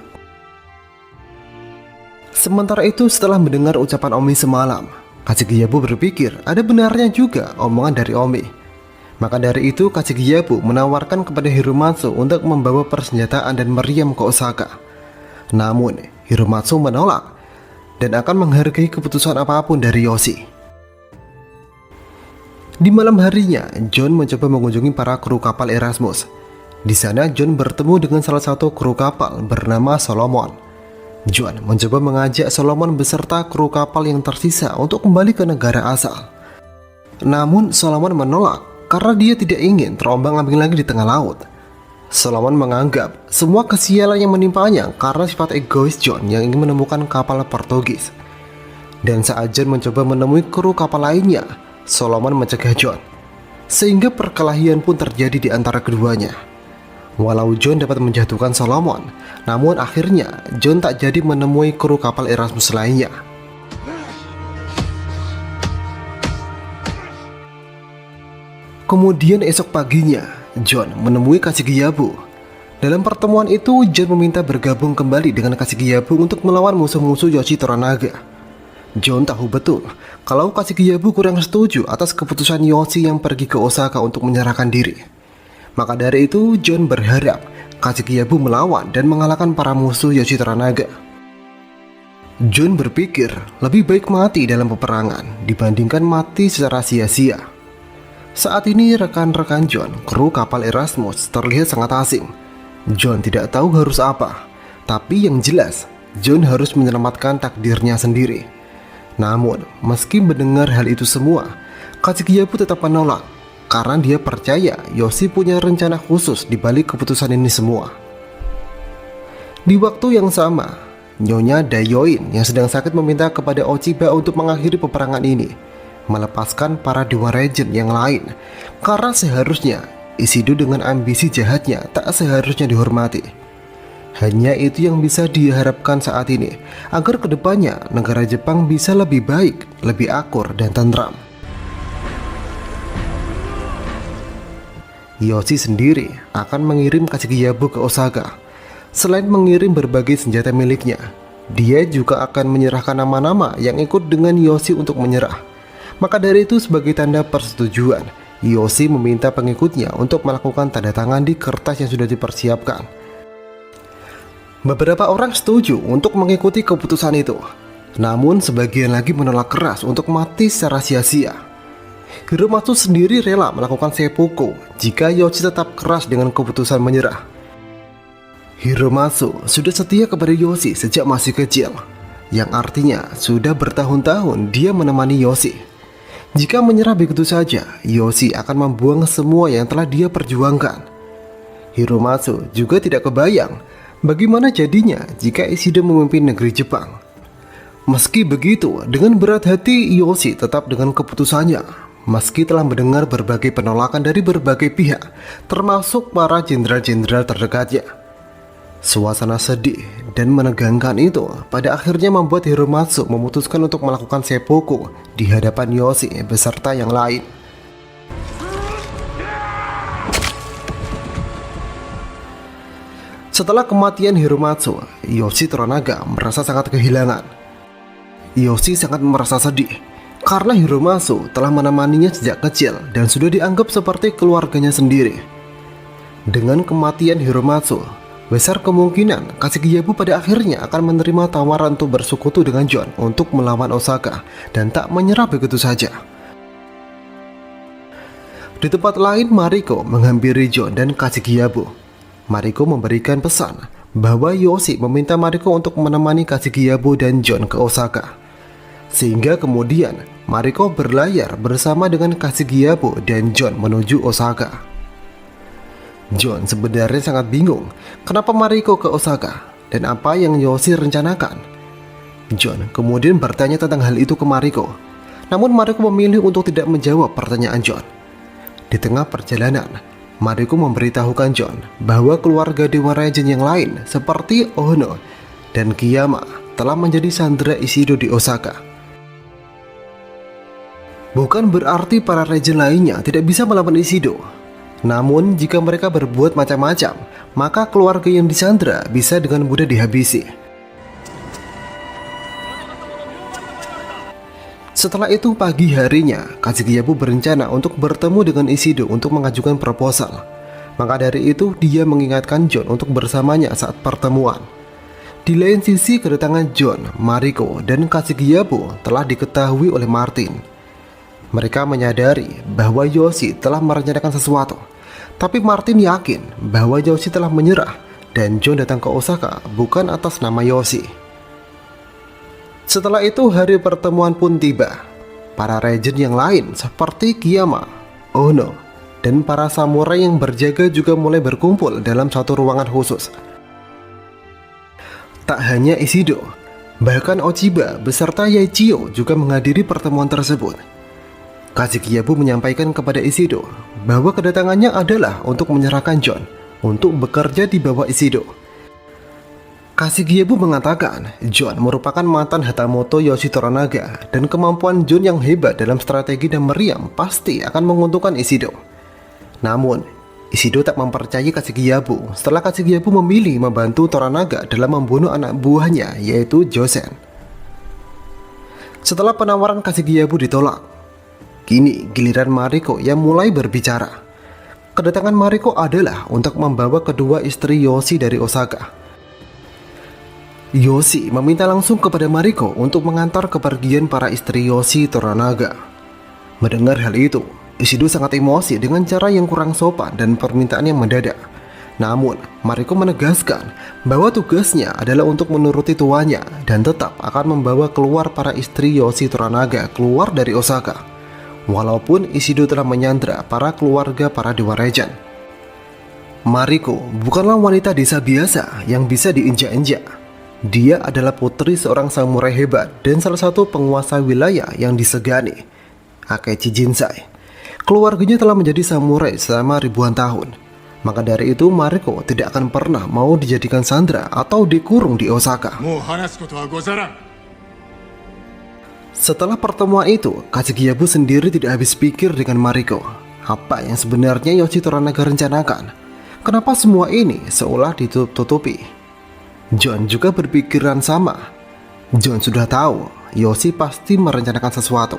Sementara itu, setelah mendengar ucapan Omi semalam, Kashigiyabu berpikir ada benarnya juga omongan dari Omi. Maka dari itu Kashigiyabu menawarkan kepada Hiromatsu untuk membawa persenjataan dan meriam ke Osaka. Namun Hiromatsu menolak dan akan menghargai keputusan apapun dari Yoshi. Di malam harinya, John mencoba mengunjungi para kru kapal Erasmus. Di sana John bertemu dengan salah satu kru kapal bernama Solomon. John mencoba mengajak Solomon beserta kru kapal yang tersisa untuk kembali ke negara asal. Namun Solomon menolak karena dia tidak ingin terombang-ambing lagi di tengah laut. Solomon menganggap semua kesialan yang menimpanya karena sifat egois John yang ingin menemukan kapal Portugis. Dan saat John mencoba menemui kru kapal lainnya, Solomon mencegah John, sehingga perkelahian pun terjadi di antara keduanya. Walau John dapat menjatuhkan Solomon, namun akhirnya John tak jadi menemui kru kapal Erasmus lainnya. Kemudian esok paginya, John menemui Kashigiyabu. Dalam pertemuan itu, John meminta bergabung kembali dengan Kashigiyabu untuk melawan musuh-musuh Yoshi Toranaga. John tahu betul kalau Kashigiyabu kurang setuju atas keputusan Yoshi yang pergi ke Osaka untuk menyerahkan diri. Maka dari itu, John berharap Kashigiyabu melawan dan mengalahkan para musuh Yoshi Toranaga. John berpikir lebih baik mati dalam peperangan dibandingkan mati secara sia-sia. Saat ini rekan-rekan John, kru kapal Erasmus, terlihat sangat asing. John tidak tahu harus apa, tapi yang jelas John harus menyelamatkan takdirnya sendiri. Namun, meski mendengar hal itu semua, Kashigiyabu tetap menolak karena dia percaya Yoshi punya rencana khusus di balik keputusan ini semua. Di waktu yang sama, Nyonya Dayoin yang sedang sakit meminta kepada Ochiba untuk mengakhiri peperangan ini, melepaskan para Dewa Regent yang lain, karena seharusnya Ishido dengan ambisi jahatnya tak seharusnya dihormati. Hanya itu yang bisa diharapkan saat ini, agar kedepannya negara Jepang bisa lebih baik, lebih akur dan tentram. Yoshi sendiri akan mengirim Kashigiyabu ke Osaka. Selain mengirim berbagai senjata miliknya, dia juga akan menyerahkan nama-nama yang ikut dengan Yoshi untuk menyerah. Maka dari itu, sebagai tanda persetujuan, Yoshi meminta pengikutnya untuk melakukan tanda tangan di kertas yang sudah dipersiapkan. Beberapa orang setuju untuk mengikuti keputusan itu, namun sebagian lagi menolak keras untuk mati secara sia-sia. Hiromatsu sendiri rela melakukan seppuku jika Yoshi tetap keras dengan keputusan menyerah. Hiromatsu sudah setia kepada Yoshi sejak masih kecil, yang artinya sudah bertahun-tahun dia menemani Yoshi. Jika menyerah begitu saja, Yoshi akan membuang semua yang telah dia perjuangkan. Hiromatsu juga tidak kebayang bagaimana jadinya jika Ishido memimpin negeri Jepang. Meski begitu, dengan berat hati Yoshi tetap dengan keputusannya. Meski telah mendengar berbagai penolakan dari berbagai pihak, termasuk para jenderal-jenderal terdekatnya. Suasana sedih dan menegangkan itu pada akhirnya membuat Hiromatsu memutuskan untuk melakukan seppuku di hadapan Yoshi beserta yang lain. Setelah kematian Hiromatsu, Yoshi Toranaga merasa sangat kehilangan. Yoshi sangat merasa sedih karena Hiromatsu telah menemaninya sejak kecil dan sudah dianggap seperti keluarganya sendiri. Dengan kematian Hiromatsu, besar kemungkinan Kashigiyabu pada akhirnya akan menerima tawaran untuk bersekutu dengan John untuk melawan Osaka dan tak menyerah begitu saja. Di tempat lain, Mariko menghampiri John dan Kashigiyabu. Mariko memberikan pesan bahwa Yoshi meminta Mariko untuk menemani Kashigiyabu dan John ke Osaka. Sehingga kemudian Mariko berlayar bersama dengan Kashigiyabu dan John menuju Osaka. John sebenarnya sangat bingung kenapa Mariko ke Osaka dan apa yang Yoshi rencanakan. John kemudian bertanya tentang hal itu ke Mariko, namun Mariko memilih untuk tidak menjawab pertanyaan John. Di tengah perjalanan, Mariko memberitahukan John bahwa keluarga Dewa Regent yang lain seperti Ono dan Kiyama telah menjadi sandera Ishido di Osaka. Bukan berarti para Regent lainnya tidak bisa melawan Ishido. Namun jika mereka berbuat macam-macam, maka keluarga yang disandera bisa dengan mudah dihabisi. Setelah itu pagi harinya, Kashigeyabu berencana untuk bertemu dengan Ishido untuk mengajukan proposal. Maka dari itu dia mengingatkan John untuk bersamanya saat pertemuan. Di lain sisi, kedatangan John, Mariko, dan Kashigeyabu telah diketahui oleh Martin. Mereka menyadari bahwa Yoshi telah merencanakan sesuatu. Tapi Martin yakin bahwa Yoshi telah menyerah dan John datang ke Osaka bukan atas nama Yoshi. Setelah itu hari pertemuan pun tiba. Para regent yang lain seperti Kiyama, Ono, dan para samurai yang berjaga juga mulai berkumpul dalam satu ruangan khusus. Tak hanya Ishido, bahkan Ochiba beserta Yaichio juga menghadiri pertemuan tersebut. Kashigeyabu menyampaikan kepada Ishido bahwa kedatangannya adalah untuk menyerahkan John untuk bekerja di bawah Ishido. Kashigeyabu mengatakan John merupakan mantan Hatamoto Yoshi Toranaga dan kemampuan John yang hebat dalam strategi dan meriam pasti akan menguntungkan Ishido. Namun, Ishido tak mempercayai Kashigeyabu setelah Kashigeyabu memilih membantu Toranaga dalam membunuh anak buahnya yaitu Josen. Setelah penawaran Kashigeyabu ditolak, kini giliran Mariko yang mulai berbicara. Kedatangan Mariko adalah untuk membawa kedua istri Yoshi dari Osaka. Yoshi meminta langsung kepada Mariko untuk mengantar kepergian para istri Yoshi Toranaga. Mendengar hal itu, Ishido sangat emosi dengan cara yang kurang sopan dan permintaan yang mendadak. Namun, Mariko menegaskan bahwa tugasnya adalah untuk menuruti tuannya dan tetap akan membawa keluar para istri Yoshi Toranaga keluar dari Osaka. Walaupun Ishido telah menyandra para keluarga para Dewa Regent. Mariko bukanlah wanita desa biasa yang bisa diinjak-injak. Dia adalah putri seorang samurai hebat dan salah satu penguasa wilayah yang disegani, Akechi Jinsai. Keluarganya telah menjadi samurai selama ribuan tahun. Maka dari itu Mariko tidak akan pernah mau dijadikan sandera atau dikurung di Osaka. Setelah pertemuan itu, Kashigeyabu sendiri tidak habis pikir dengan Mariko. Apa yang sebenarnya Yoshi Toranaga rencanakan? Kenapa semua ini seolah ditutup-tutupi? John juga berpikiran sama. John sudah tahu Yoshi pasti merencanakan sesuatu.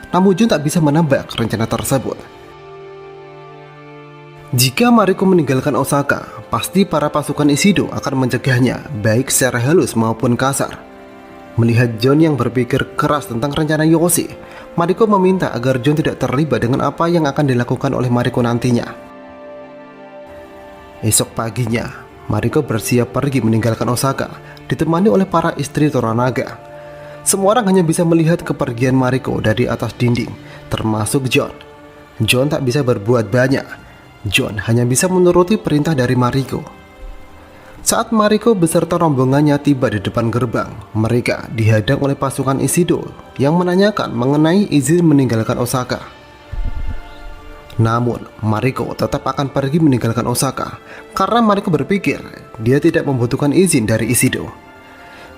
Namun John tak bisa menebak rencana tersebut. Jika Mariko meninggalkan Osaka, pasti para pasukan Ishido akan mencegahnya, baik secara halus maupun kasar. Melihat John yang berpikir keras tentang rencana Yoshi, Mariko meminta agar John tidak terlibat dengan apa yang akan dilakukan oleh Mariko nantinya. Esok paginya, Mariko bersiap pergi meninggalkan Osaka, ditemani oleh para istri Toranaga. Semua orang hanya bisa melihat kepergian Mariko dari atas dinding, termasuk John. John tak bisa berbuat banyak. John hanya bisa menuruti perintah dari Mariko. Saat Mariko beserta rombongannya tiba di depan gerbang, mereka dihadang oleh pasukan Ishido yang menanyakan mengenai izin meninggalkan Osaka. Namun, Mariko tetap akan pergi meninggalkan Osaka karena Mariko berpikir dia tidak membutuhkan izin dari Ishido.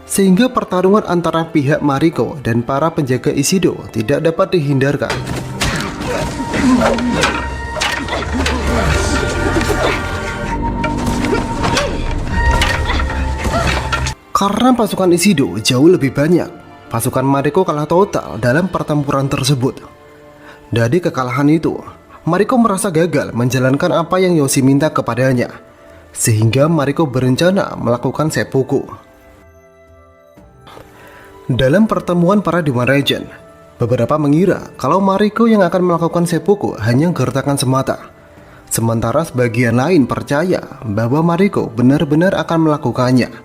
Sehingga pertarungan antara pihak Mariko dan para penjaga Ishido tidak dapat dihindarkan. Karena pasukan Ishido jauh lebih banyak, pasukan Mariko kalah total dalam pertempuran tersebut. Dari kekalahan itu, Mariko merasa gagal menjalankan apa yang Yoshi minta kepadanya, sehingga Mariko berencana melakukan seppuku. Dalam pertemuan para Dewa Regent, beberapa mengira kalau Mariko yang akan melakukan seppuku hanya gertakan semata. Sementara sebagian lain percaya bahwa Mariko benar-benar akan melakukannya.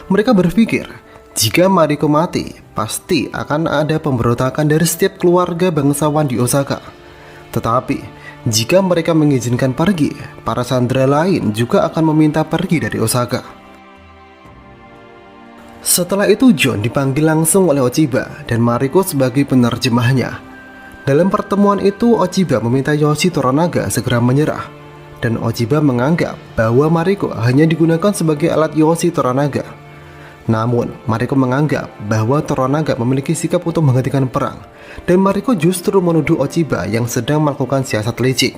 Mereka berpikir, jika Mariko mati, pasti akan ada pemberontakan dari setiap keluarga bangsawan di Osaka. Tetapi, jika mereka mengizinkan pergi, para sandera lain juga akan meminta pergi dari Osaka. Setelah itu John dipanggil langsung oleh Ochiba dan Mariko sebagai penerjemahnya. Dalam pertemuan itu Ochiba meminta Yoshi Toranaga segera menyerah, dan Ochiba menganggap bahwa Mariko hanya digunakan sebagai alat Yoshi Toranaga. Namun Mariko menganggap bahwa Toranaga memiliki sikap untuk menghentikan perang, dan Mariko justru menuduh Ochiba yang sedang melakukan siasat licik.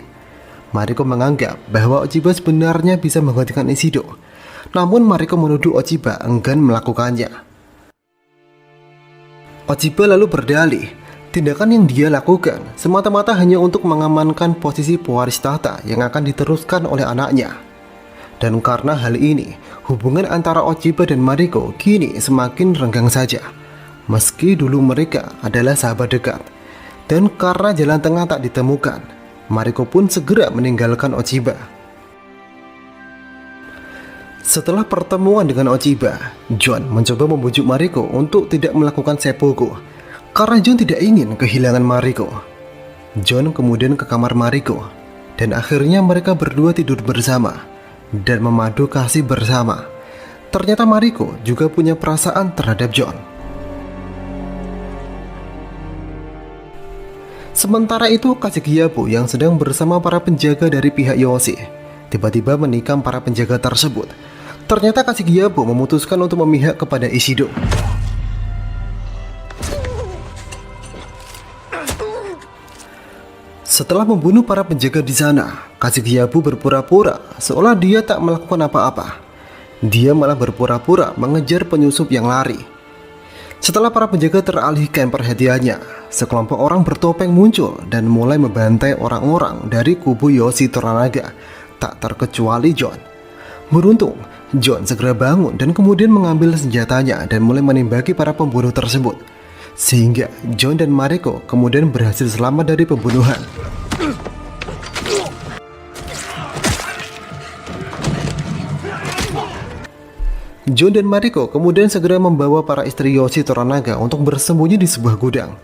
Mariko menganggap bahwa Ochiba sebenarnya bisa menghentikan Ishido, namun Mariko menuduh Ochiba enggan melakukannya. Ochiba lalu berdalih Tindakan yang dia lakukan semata-mata hanya untuk mengamankan posisi pewaris tahta yang akan diteruskan oleh anaknya. Dan karena hal ini, hubungan antara Ochiba dan Mariko kini semakin renggang saja. Meski dulu mereka adalah sahabat dekat. Dan karena jalan tengah tak ditemukan, Mariko pun segera meninggalkan Ochiba. Setelah pertemuan dengan Ochiba, John mencoba membujuk Mariko untuk tidak melakukan seppuku karena John tidak ingin kehilangan Mariko. John kemudian ke kamar Mariko dan akhirnya mereka berdua tidur bersama dan memadu kasih bersama. Ternyata Mariko juga punya perasaan terhadap John. Sementara itu, Kashikyabou yang sedang bersama para penjaga dari pihak Yoshi tiba-tiba menikam para penjaga tersebut. Ternyata Kashikyabou memutuskan untuk memihak kepada Ishido. Setelah membunuh para penjaga di sana, Kashikyabou berpura-pura seolah dia tak melakukan apa-apa. Dia malah berpura-pura mengejar penyusup yang lari. Setelah para penjaga teralihkan perhatiannya, sekelompok orang bertopeng muncul dan mulai membantai orang-orang dari kubu Yoshi Toranaga, tak terkecuali John. Beruntung, John segera bangun dan kemudian mengambil senjatanya dan mulai menembaki para pembunuh tersebut. Sehingga John dan Mariko kemudian berhasil selamat dari pembunuhan. John dan Mariko kemudian segera membawa para istri Yoshi Toranaga untuk bersembunyi di sebuah gudang.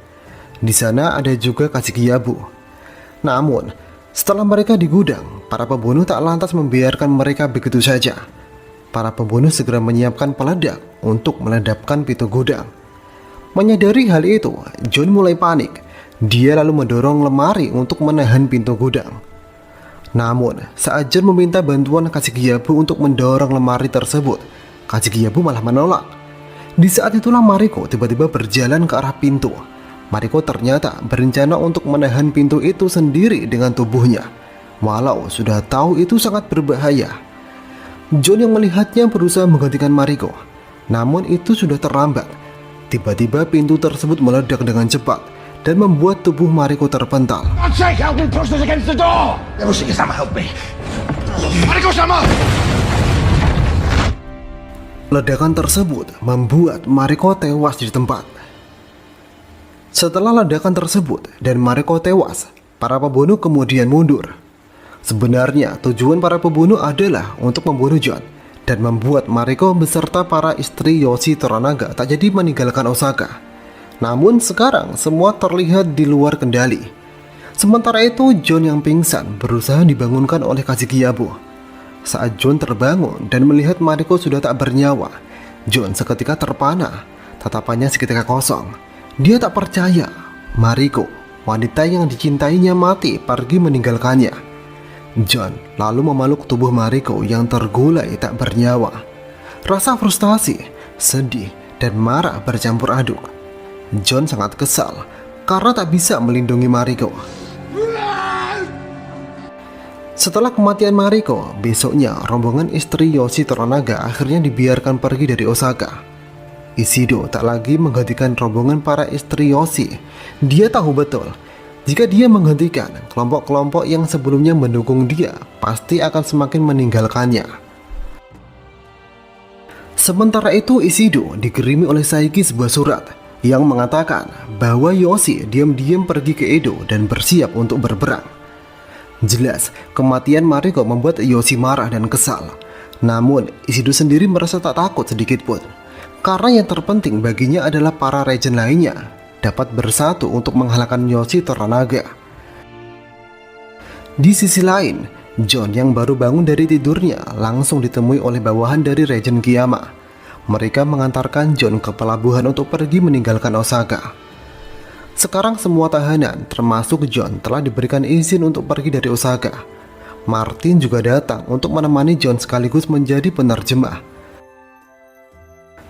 Di sana ada juga Kashikyabou. Namun, setelah mereka di gudang, para pembunuh tak lantas membiarkan mereka begitu saja. Para pembunuh segera menyiapkan peledak untuk meledakkan pintu gudang. Menyadari hal itu, John mulai panik. Dia lalu mendorong lemari untuk menahan pintu gudang. Namun, saat John meminta bantuan Kashikyabou untuk mendorong lemari tersebut, Kashikyabou malah menolak. Di saat itulah Mariko tiba-tiba berjalan ke arah pintu. Mariko ternyata berencana untuk menahan pintu itu sendiri dengan tubuhnya, walau sudah tahu itu sangat berbahaya. John yang melihatnya berusaha menggantikan Mariko, namun itu sudah terlambat. Tiba-tiba pintu tersebut meledak dengan cepat dan membuat tubuh Mariko terpental. Ledakan tersebut membuat Mariko tewas di tempat. Setelah ledakan tersebut dan Mariko tewas, para pembunuh kemudian mundur. Sebenarnya tujuan para pembunuh adalah untuk membunuh John dan membuat Mariko beserta para istri Yoshi Toranaga tak jadi meninggalkan Osaka. Namun sekarang semua terlihat di luar kendali. Sementara itu John yang pingsan berusaha dibangunkan oleh Kashikyabou. Saat John terbangun dan melihat Mariko sudah tak bernyawa, John seketika terpana, tatapannya seketika kosong. Dia tak percaya Mariko, wanita yang dicintainya, mati pergi meninggalkannya. John lalu memeluk tubuh Mariko yang tergulai tak bernyawa. Rasa frustasi, sedih, dan marah bercampur aduk. John sangat kesal karena tak bisa melindungi Mariko. Setelah kematian Mariko, besoknya rombongan istri Yoshi Toranaga akhirnya dibiarkan pergi dari Osaka. Ishido tak lagi menggantikan rombongan para istri Yoshi. Dia tahu betul, jika dia menggantikan, kelompok-kelompok yang sebelumnya mendukung dia pasti akan semakin meninggalkannya. Sementara itu Ishido dikirimi oleh Saiki sebuah surat yang mengatakan bahwa Yoshi diam-diam pergi ke Edo dan bersiap untuk berperang. Jelas, kematian Mariko membuat Yoshi marah dan kesal. Namun, Ishido sendiri merasa tak takut sedikit pun. Karena yang terpenting baginya adalah para regen lainnya dapat bersatu untuk mengalahkan Yoshi Toranaga. Di sisi lain, John yang baru bangun dari tidurnya langsung ditemui oleh bawahan dari Regen Kiyama. Mereka mengantarkan John ke pelabuhan untuk pergi meninggalkan Osaka. Sekarang semua tahanan, termasuk John, telah diberikan izin untuk pergi dari Osaka. Martin juga datang untuk menemani John sekaligus menjadi penerjemah.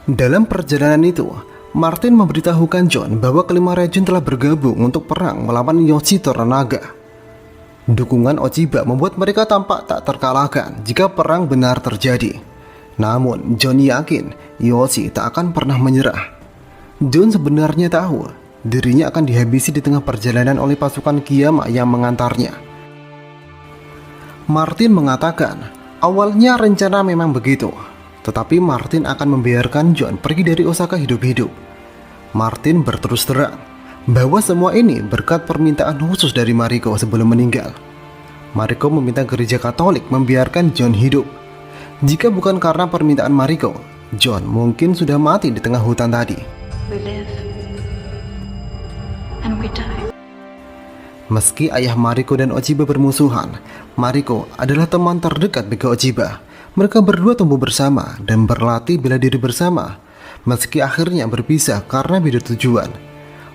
Dalam perjalanan itu, Martin memberitahukan John bahwa kelima Regen telah bergabung untuk perang melawan Yoshi Toranaga. Dukungan Ochiba membuat mereka tampak tak terkalahkan jika perang benar terjadi. Namun, John yakin Yoshi tak akan pernah menyerah. John sebenarnya tahu dirinya akan dihabisi di tengah perjalanan oleh pasukan Kiyama yang mengantarnya. Martin mengatakan, awalnya rencana memang begitu, tetapi Martin akan membiarkan John pergi dari Osaka hidup-hidup. Martin berterus terang bahwa semua ini berkat permintaan khusus dari Mariko sebelum meninggal. Mariko meminta gereja Katolik membiarkan John hidup. Jika bukan karena permintaan Mariko, John mungkin sudah mati di tengah hutan tadi. We live and we die. Meski ayah Mariko dan Ochiba bermusuhan, Mariko adalah teman terdekat bagi Ochiba. Mereka berdua tumbuh bersama dan berlatih bela diri bersama, meski akhirnya berpisah karena beda tujuan.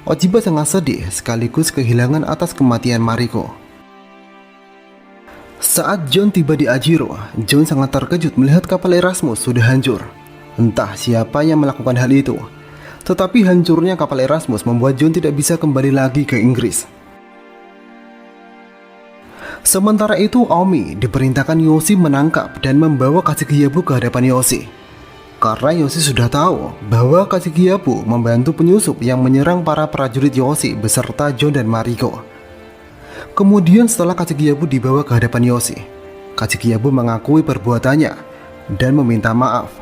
Ochiba sangat sedih sekaligus kehilangan atas kematian Mariko. Saat John tiba di Ajiro, John sangat terkejut melihat kapal Erasmus sudah hancur. Entah siapa yang melakukan hal itu, tetapi hancurnya kapal Erasmus membuat John tidak bisa kembali lagi ke Inggris. Sementara itu, Omi diperintahkan Yoshi menangkap dan membawa Kashikiyabu ke hadapan Yoshi. Karena Yoshi sudah tahu bahwa Kashikiyabu membantu penyusup yang menyerang para prajurit Yoshi beserta John dan Mariko. Kemudian setelah Kashikiyabu dibawa ke hadapan Yoshi, Kashikiyabu mengakui perbuatannya dan meminta maaf.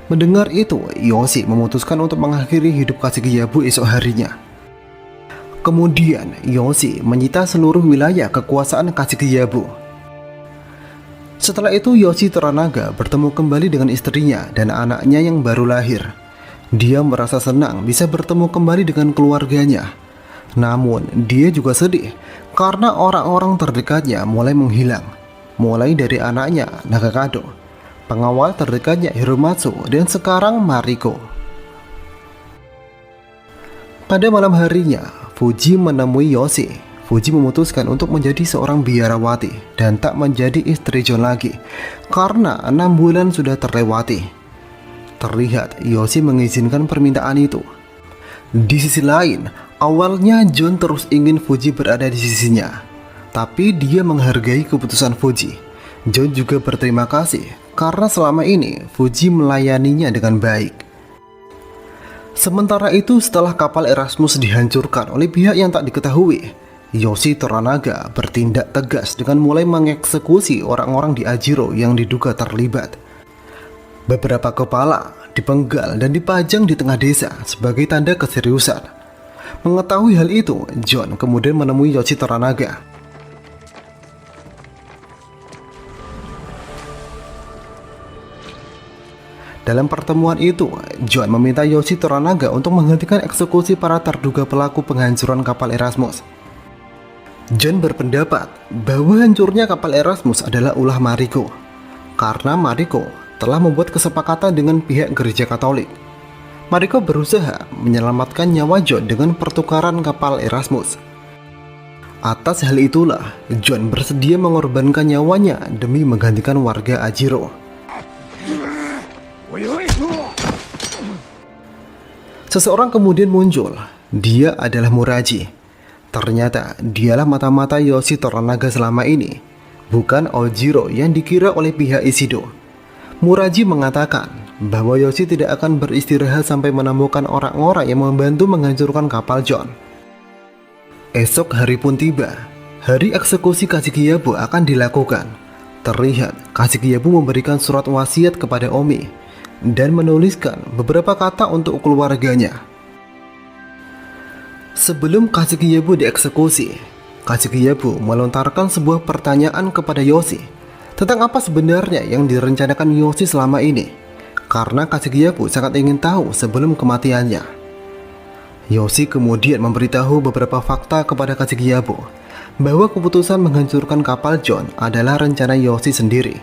Mendengar itu, Yoshi memutuskan untuk mengakhiri hidup Kashikiyabu esok harinya. Kemudian, Yoshi menyita seluruh wilayah kekuasaan Kashikiyabu. Setelah itu, Yoshi Toranaga bertemu kembali dengan istrinya dan anaknya yang baru lahir. Dia merasa senang bisa bertemu kembali dengan keluarganya. Namun, dia juga sedih karena orang-orang terdekatnya mulai menghilang, mulai dari anaknya Nagakado, pengawal terdekatnya Hiromatsu, dan sekarang Mariko. Pada malam harinya, Fuji menemui Yoshi. Fuji memutuskan untuk menjadi seorang biarawati dan tak menjadi istri John lagi karena 6 bulan sudah terlewati. Terlihat Yoshi mengizinkan permintaan itu. Di sisi lain, awalnya John terus ingin Fuji berada di sisinya, tapi dia menghargai keputusan Fuji. John juga berterima kasih karena selama ini Fuji melayaninya dengan baik. Sementara itu, setelah kapal Erasmus dihancurkan oleh pihak yang tak diketahui, Yoshi Toranaga bertindak tegas dengan mulai mengeksekusi orang-orang di Ajiro yang diduga terlibat. Beberapa kepala dipenggal dan dipajang di tengah desa sebagai tanda keseriusan. Mengetahui hal itu, John kemudian menemui Yoshi Toranaga. Dalam pertemuan itu, John meminta Yoshi Toranaga untuk menghentikan eksekusi para terduga pelaku penghancuran kapal Erasmus. John berpendapat bahwa hancurnya kapal Erasmus adalah ulah Mariko, karena Mariko telah membuat kesepakatan dengan pihak gereja Katolik. Mariko berusaha menyelamatkan nyawa John dengan pertukaran kapal Erasmus. Atas hal itulah, John bersedia mengorbankan nyawanya demi menggantikan warga Ajiro. Seseorang kemudian muncul. Dia adalah Muraji. Ternyata dialah mata-mata Yoshi Toranaga selama ini, bukan Ojiro yang dikira oleh pihak Ishido. Muraji mengatakan bahwa Yoshi tidak akan beristirahat sampai menemukan orang-orang yang membantu menghancurkan kapal John. Esok hari pun tiba. Hari eksekusi Kashikiyabu akan dilakukan. Terlihat Kashikiyabu memberikan surat wasiat kepada Omi dan menuliskan beberapa kata untuk keluarganya. Sebelum Kashikiyabu dieksekusi, Kashikiyabu melontarkan sebuah pertanyaan kepada Yoshi tentang apa sebenarnya yang direncanakan Yoshi selama ini, karena Kashikiyabu sangat ingin tahu sebelum kematiannya. Yoshi kemudian memberitahu beberapa fakta kepada Kashikiyabu bahwa keputusan menghancurkan kapal John adalah rencana Yoshi sendiri.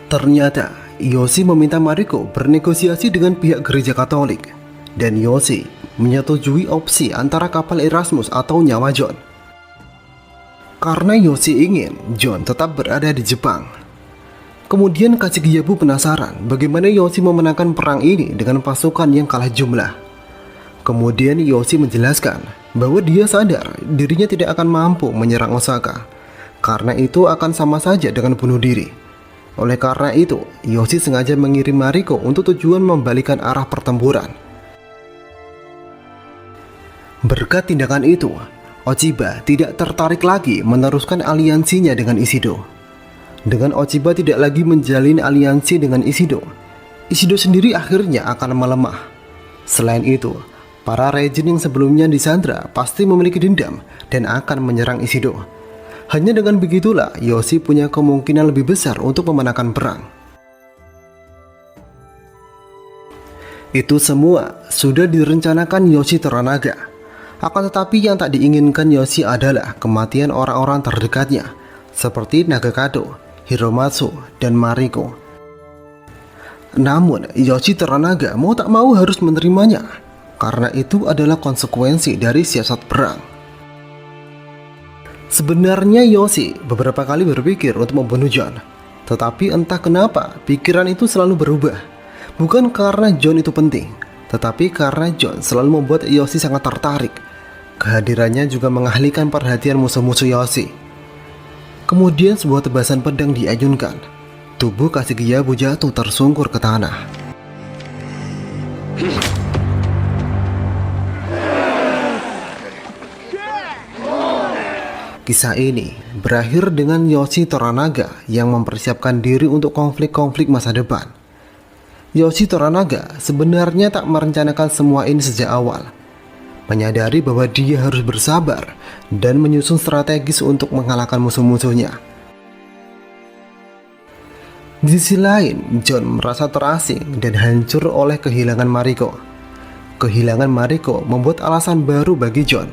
Ternyata Yoshi meminta Mariko bernegosiasi dengan pihak gereja Katolik, dan Yoshi menyetujui opsi antara kapal Erasmus atau nyawa John. Karena Yoshi ingin John tetap berada di Jepang. Kemudian Kashikiyabu penasaran bagaimana Yoshi memenangkan perang ini dengan pasukan yang kalah jumlah. Kemudian Yoshi menjelaskan bahwa dia sadar dirinya tidak akan mampu menyerang Osaka, karena itu akan sama saja dengan bunuh diri. Oleh karena itu, Yoshi sengaja mengirim Mariko untuk tujuan membalikan arah pertempuran. Berkat tindakan itu, Ochiba tidak tertarik lagi meneruskan aliansinya dengan Ishido. Dengan Ochiba tidak lagi menjalin aliansi dengan Ishido, Ishido sendiri akhirnya akan melemah. Selain itu, para Raijin yang sebelumnya disandra pasti memiliki dendam dan akan menyerang Ishido. Hanya dengan begitulah Yoshi punya kemungkinan lebih besar untuk memenangkan perang. Itu semua sudah direncanakan Yoshi Toranaga. Akan tetapi yang tak diinginkan Yoshi adalah kematian orang-orang terdekatnya, seperti Nagakado, Hiromatsu, dan Mariko. Namun Yoshi Toranaga mau tak mau harus menerimanya, karena itu adalah konsekuensi dari siasat perang. Sebenarnya Yoshi beberapa kali berpikir untuk membunuh John, tetapi entah kenapa pikiran itu selalu berubah. Bukan karena John itu penting, tetapi karena John selalu membuat Yoshi sangat tertarik. Kehadirannya juga mengalihkan perhatian musuh-musuh Yoshi. Kemudian sebuah tebasan pedang diayunkan. Tubuh Kashigiyabu jatuh tersungkur ke tanah. Kisah ini berakhir dengan Yoshi Toranaga yang mempersiapkan diri untuk konflik-konflik masa depan. Yoshi Toranaga sebenarnya tak merencanakan semua ini sejak awal. Menyadari bahwa dia harus bersabar dan menyusun strategis untuk mengalahkan musuh-musuhnya. Di sisi lain, John merasa terasing dan hancur oleh kehilangan Mariko. Kehilangan Mariko membuat alasan baru bagi John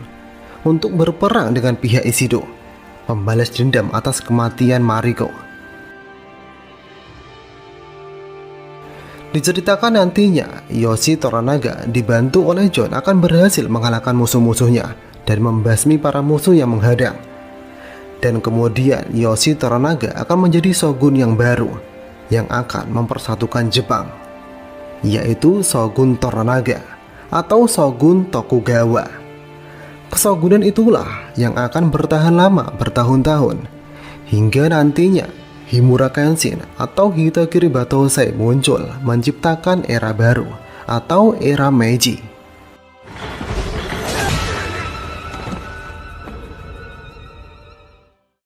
untuk berperang dengan pihak Ishido, membalas dendam atas kematian Mariko. Diceritakan nantinya, Yoshi Toranaga dibantu oleh John akan berhasil mengalahkan musuh-musuhnya dan membasmi para musuh yang menghadang. Dan kemudian Yoshi Toranaga akan menjadi shogun yang baru yang akan mempersatukan Jepang, yaitu Shogun Toranaga atau Shogun Tokugawa. Keshogunan itulah yang akan bertahan lama bertahun-tahun hingga nantinya Himura Kenshin atau Hitokiri Batosai muncul menciptakan era baru atau era Meiji.